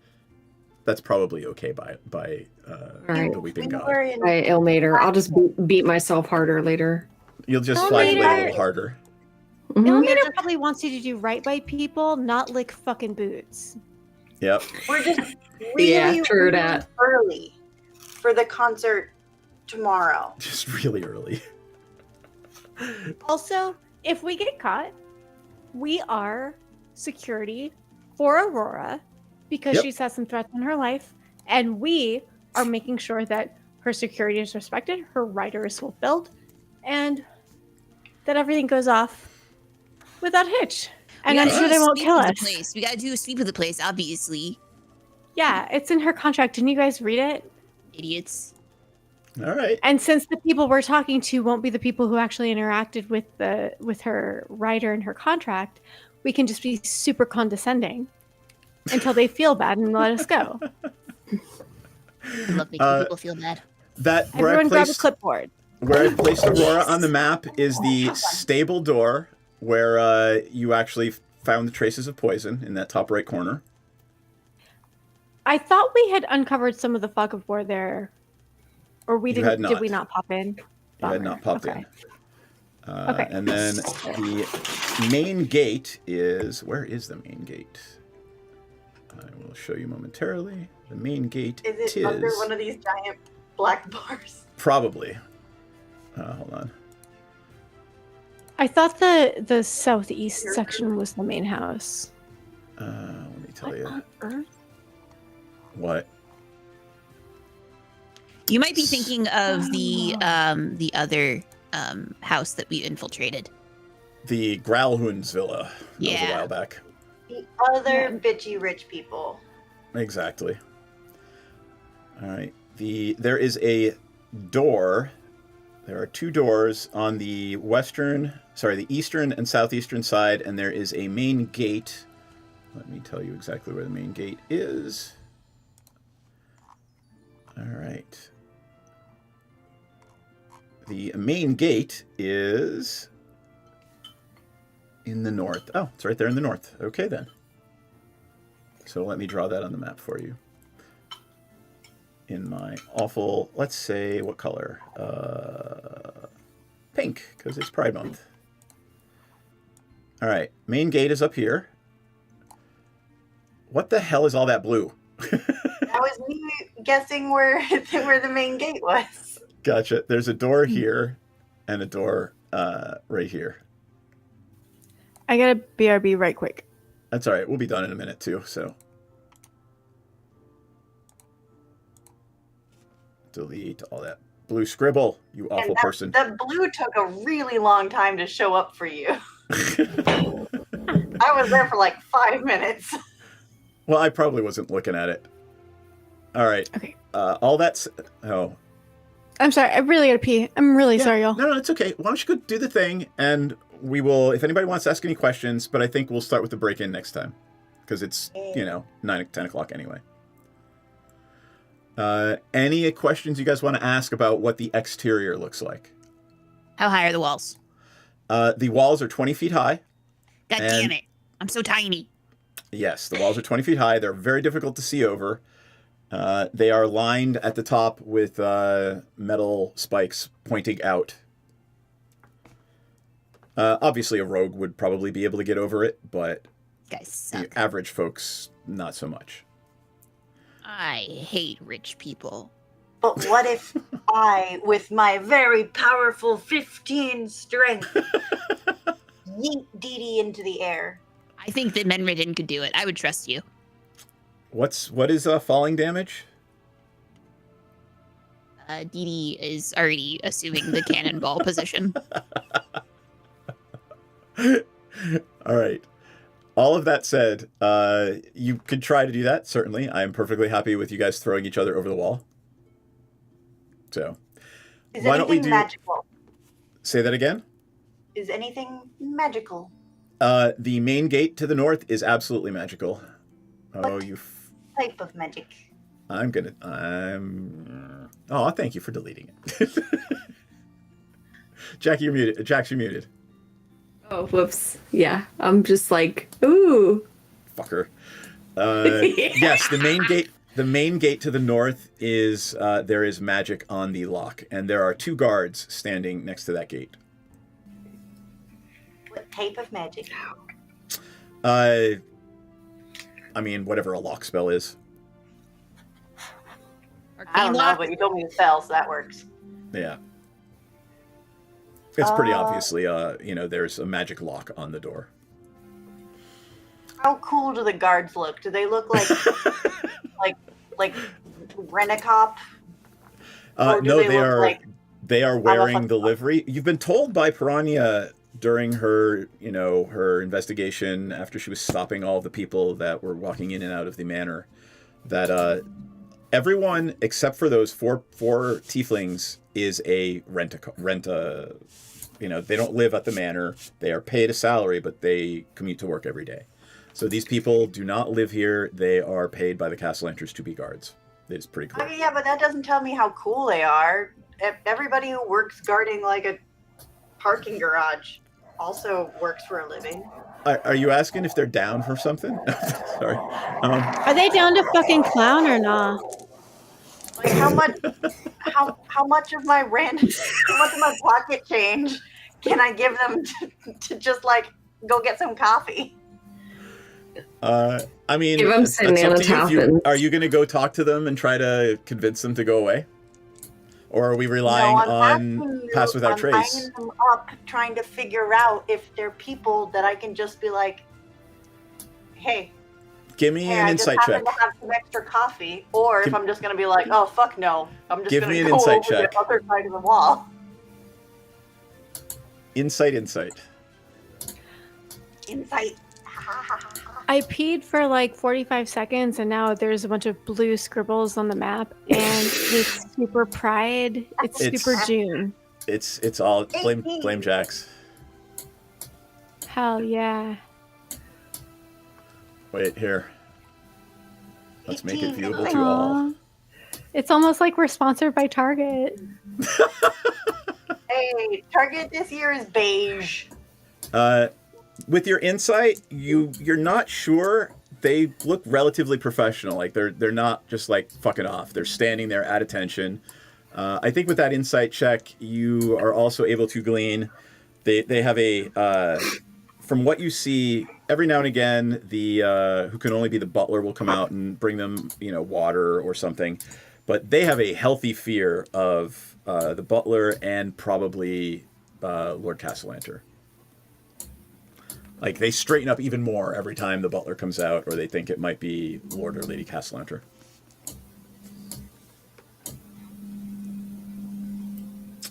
that's probably okay by right. the Weeping God. By Ilmater. I'll just beat myself harder later. You'll just flagellate a Ilmater- little harder. Ilmater probably wants you to do right by people, not lick fucking boots. Yep. We're just really, Yeah, true really that. early for the concert tomorrow. Just really early. Also, if we get caught, we are security for Aurora because Yep. she's had some threats in her life, and we are making sure that her security is respected, her rider is fulfilled, and that everything goes off without hitch. And I'm sure they won't kill us. We gotta do a sweep of the place, obviously. Yeah, it's in her contract. Didn't you guys read it? Idiots. All right. And since the people we're talking to won't be the people who actually interacted with her rider and her contract, we can just be super condescending until they feel bad and let us go. I love making people feel bad. Everyone grab a clipboard. Where I placed Aurora on the map is the stable door where you actually found the traces of poison in that top right corner. I thought we had uncovered some of the fog of war there. Or we You didn't. had not. Did we not pop in? You had not popped Okay. in. Okay. And then the main gate is... Where is the main gate? I will show you momentarily. The main gate Is it under one of these giant black bars? Probably. Hold on. I thought the southeast section was the main house. Let me tell you. On Earth? What? You might be thinking of the other house that we infiltrated. The Growlhund's villa. That was a Yeah. while back. The other bitchy rich people. Exactly. All right. There is a door. There are two doors on the the eastern and southeastern side, and there is a main gate. Let me tell you exactly where the main gate is. All right. The main gate is in the north. Oh, it's right there in the north. Okay, then. So let me draw that on the map for you. In my awful, let's say, what color? Pink, because it's Pride Month. All right, main gate is up here. What the hell is all that blue? That was me guessing where the main gate was. Gotcha. There's a door here and a door right here. I got a BRB right quick. That's all right. We'll be done in a minute, too, so. Delete all that blue scribble, you awful And person. that blue took a really long time to show up for you. I was there for like 5 minutes. Well, I probably wasn't looking at it. All right. Okay. All that's... Oh. I'm sorry. I really gotta pee. I'm really sorry, y'all. No, it's okay. Why don't you go do the thing, and we will... If anybody wants to ask any questions, but I think we'll start with the break-in next time. Because it's, 10 o'clock anyway. Any questions you guys want to ask about what the exterior looks like? How high are the walls? The walls are 20 feet high. God damn it. I'm so tiny. Yes, the walls are 20 feet high. They're very difficult to see over. They are lined at the top with metal spikes pointing out. Obviously, a rogue would probably be able to get over it, but the average folks, not so much. I hate rich people. But what if I, with my very powerful 15 strength, yeet Dee Dee into the air? I think that Menridden could do it. I would trust you. What is falling damage? Dee Dee is already assuming the cannonball position. All right. All of that said, you could try to do that, certainly. I'm perfectly happy with you guys throwing each other over the wall. So, why don't we do... magical? Say that again? Is anything magical? The main gate to the north is absolutely magical. Oh, what type of magic? Oh, thank you for deleting it. Jackie, you're muted. Jax, you're muted. Oh, whoops. Yeah, I'm just like, ooh. Fucker. Yes, the main gate to the north is, there is magic on the lock, and there are 2 guards standing next to that gate. What type of magic? I mean, whatever a lock spell is. I don't know, but you told me to spell, so that works. Yeah. It's pretty obviously, there's a magic lock on the door. How cool do the guards look? Do they look like, like Rent-A-Cop? No, they are wearing the livery. You've been told by Piranha during her, her investigation after she was stopping all the people that were walking in and out of the manor, that everyone except for those four tieflings is a rent. They don't live at the manor. They are paid a salary, but they commute to work every day. So these people do not live here. They are paid by the Cassalanters to be guards. It's pretty cool. Yeah, but that doesn't tell me how cool they are. Everybody who works guarding like a parking garage also works for a living. Are you asking if they're down for something? Sorry. Are they down to fucking clown or not? Like how much of my pocket change can I give them to just like go get some coffee? I mean, give them that's up to you. Are you going to go talk to them and try to convince them to go away? Or are we relying on pass without trace? I'm eyeing them up, trying to figure out if they're people that I can just be like, hey, give me an insight check. I just happen to have some extra coffee, or if I'm just going to be like, oh fuck no, I'm just give going me to an go insight over check. the other side of the wall. Insight. Insight. I peed for like 45 seconds, and now there's a bunch of blue scribbles on the map, and it's super pride. It's super June. It's all blame Jax. Hell yeah. Wait, here. Let's make it viewable to all. It's almost like we're sponsored by Target. Hey, Target this year is beige. With your insight, you're not sure. They look relatively professional. Like they're not just like fucking off. They're standing there at attention. I think with that insight check, you are also able to glean. They have a from what you see, every now and again, the who can only be the butler will come out and bring them, water or something. But they have a healthy fear of the butler and probably Lord Cassalanter. Like, they straighten up even more every time the butler comes out, or they think it might be Lord or Lady Cassalanter.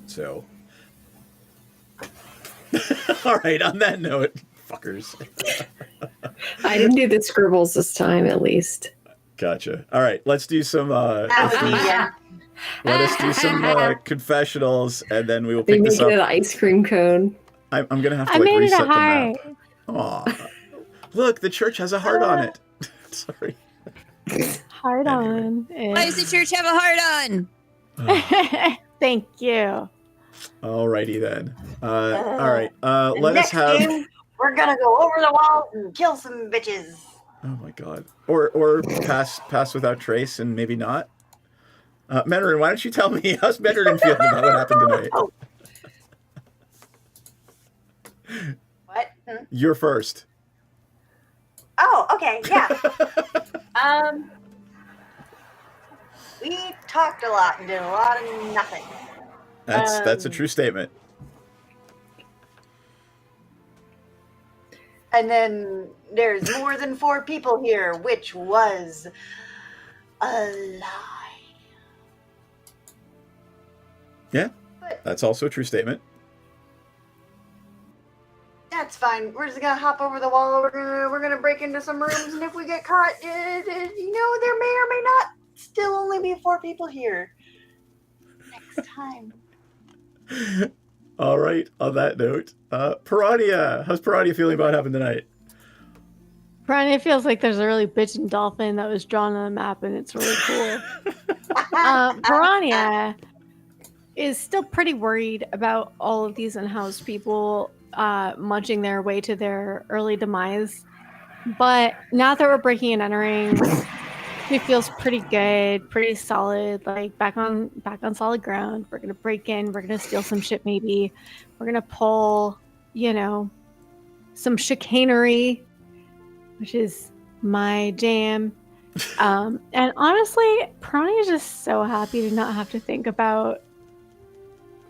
So, All right, on that note, fuckers. I didn't do the scribbles this time, at least. Gotcha. All right, let's do some. Let us do some confessionals, and then we will They pick make this it up. an ice cream cone. I'm gonna have to I like made it a reset the heart. map. Aw, look, the church has a heart on it. Sorry. Heart on. Why does the church have a heart on? Thank you. Alrighty then. All right. Let us Next have. game, we're gonna go over the wall and kill some bitches. Oh my god. Or pass without trace and maybe not. Menrin, why don't you tell me how's Menrin feeling about what happened tonight? What? You're first. Oh, okay, yeah. We talked a lot and did a lot of nothing. That's a true statement. And then there's more than 4 people here, which was a lie. Yeah, that's also a true statement. That's fine. We're just gonna hop over the wall. We're gonna break into some rooms, and if we get caught, there may or may not still only be 4 people here next time. All right. On that note, Piranha, how's Piranha feeling about what happened tonight? Brian, it feels like there's a really bitchin' dolphin that was drawn on the map, and it's really cool. Piranha is still pretty worried about all of these unhoused people munching their way to their early demise. But now that we're breaking and entering, he feels pretty good, pretty solid, like back on solid ground. We're gonna break in, we're gonna steal some shit maybe. We're gonna pull, some chicanery, which is my jam. And honestly, Piranha is just so happy to not have to think about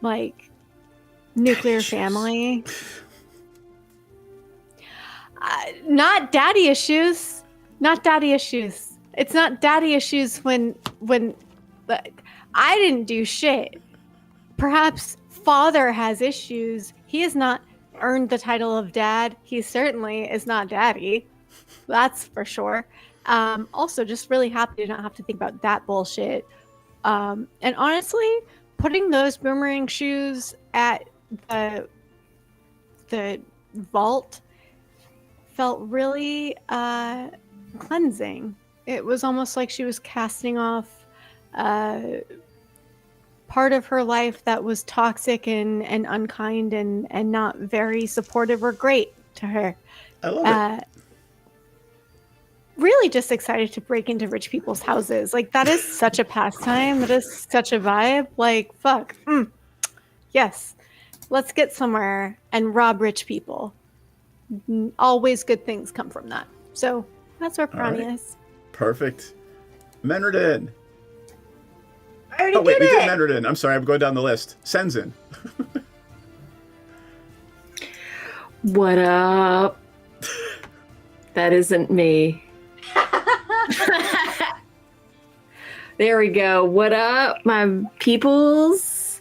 like nuclear family. Not daddy issues. Not daddy issues. It's not daddy issues when I didn't do shit. Perhaps father has issues. He has not earned the title of dad. He certainly is not daddy. That's for sure. Also, just really happy to not have to think about that bullshit. And honestly, putting those boomerang shoes at the vault felt really cleansing. It was almost like she was casting off part of her life that was toxic and unkind and not very supportive or great to her. I love it. Really just excited to break into rich people's houses. Like, that is such a pastime. That is such a vibe. Like, fuck. Yes. Let's get somewhere and rob rich people. Always good things come from that. So that's where Piranha is. Perfect. Menredin. I already we did did it. Menredin. I'm sorry, I'm going down the list. Senzin. What up? That isn't me. There we go. What up, my peoples?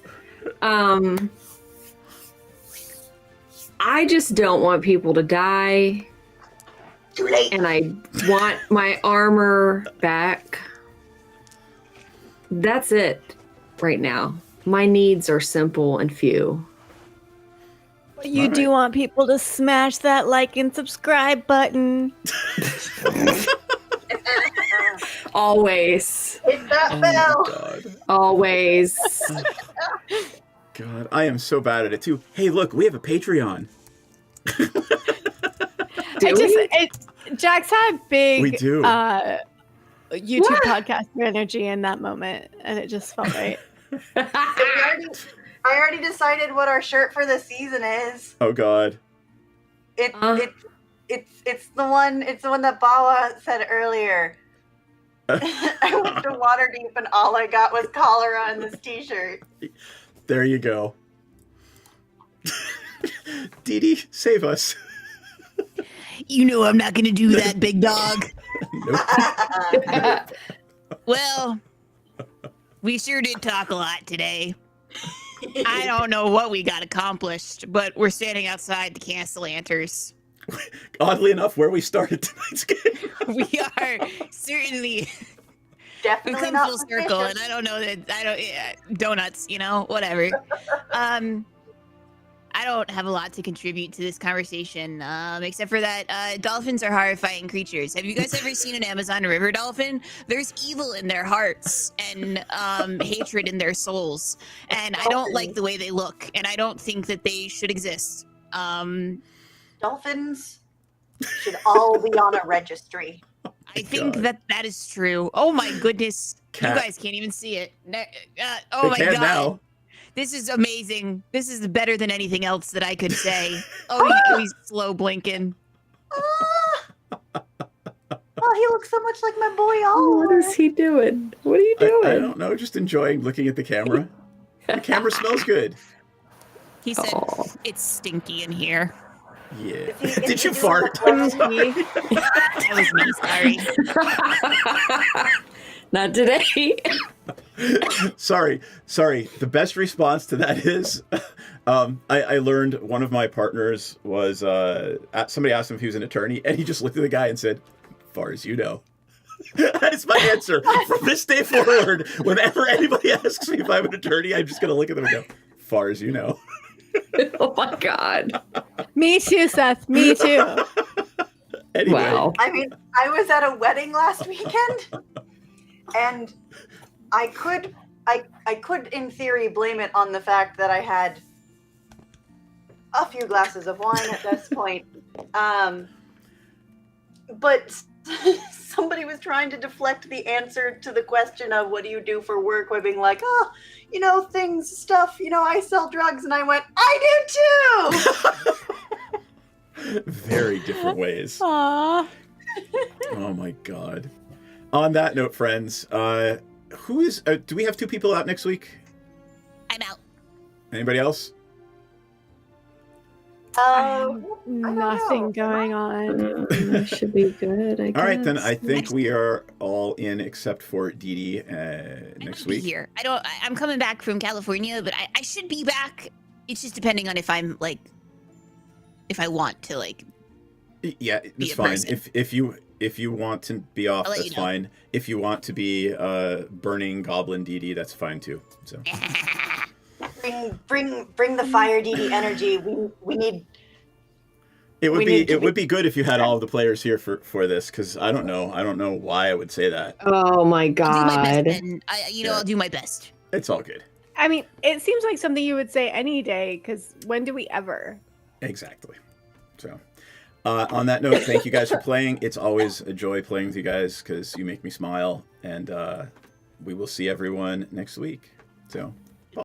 I just don't want people to die. Too late. And I want my armor back. That's it right now. My needs are simple and few. But you do want people to smash that like and subscribe button. Always. Hit that bell. God. Always. God, I am so bad at it too. Hey, look, we have a Patreon. Jax had big We do. YouTube podcast energy in that moment, and it just felt right. I already decided what our shirt for the season is. Oh God. It's the one that Bala said earlier. I went to Waterdeep and all I got was cholera and this t-shirt. There you go. Dee Dee, save us. You know I'm not gonna do that, big dog. Nope. Well, we sure did talk a lot today. I don't know what we got accomplished, but we're standing outside the Cassalanters. Oddly enough, where we started tonight's game. We are certainly Definitely we've come not full circle, and I don't know that donuts, whatever. I don't have a lot to contribute to this conversation, except for that dolphins are horrifying creatures. Have you guys ever seen an Amazon river dolphin? There's evil in their hearts and hatred in their souls, and I don't like the way they look, and I don't think that they should exist. Dolphins should all be on a registry. I think that is true. Oh my goodness. Cat. You guys can't even see it. Oh my god. Now. This is amazing. This is better than anything else that I could say. He's slow blinking. Oh, he looks so much like my boy Oliver. What is he doing? What are you doing? I don't know. Just enjoying looking at the camera. The camera smells good. He said, it's stinky in here. Yeah. Did you fart? That was me, sorry. Not today. Sorry. The best response to that is, I learned one of my partners was, somebody asked him if he was an attorney, and he just looked at the guy and said, far as you know. That is my answer. From this day forward, whenever anybody asks me if I'm an attorney, I'm just going to look at them and go, far as you know. Oh my god. Me too, Seth. Me too. Anyway. Wow. I mean, I was at a wedding last weekend, and I could in theory blame it on the fact that I had a few glasses of wine at this point. But somebody was trying to deflect the answer to the question of what do you do for work by being like, stuff, I sell drugs. And I went, I do too! Very different ways. Aww. Oh my god. On that note, friends, who is, do we have 2 people out next week? I'm out. Anybody else? Nothing going on. That should be good, I guess. All right, then I think we are all in except for Dee Dee next week. Here. I'm coming back from California, but I should be back. It's just depending on if I'm if I want to Yeah, it's fine. If you want to be off, that's fine. If you want to be burning goblin Dee Dee, that's fine too. So bring the fire DD energy. We need. It would be good if you had all of the players here for this, because I don't know why I would say that. Oh my god. I'll do my best, and I'll do my best. It's all good. I mean, it seems like something you would say any day, because when do we ever? Exactly. So, on that note, thank you guys for playing. It's always a joy playing with you guys because you make me smile, and we will see everyone next week. So.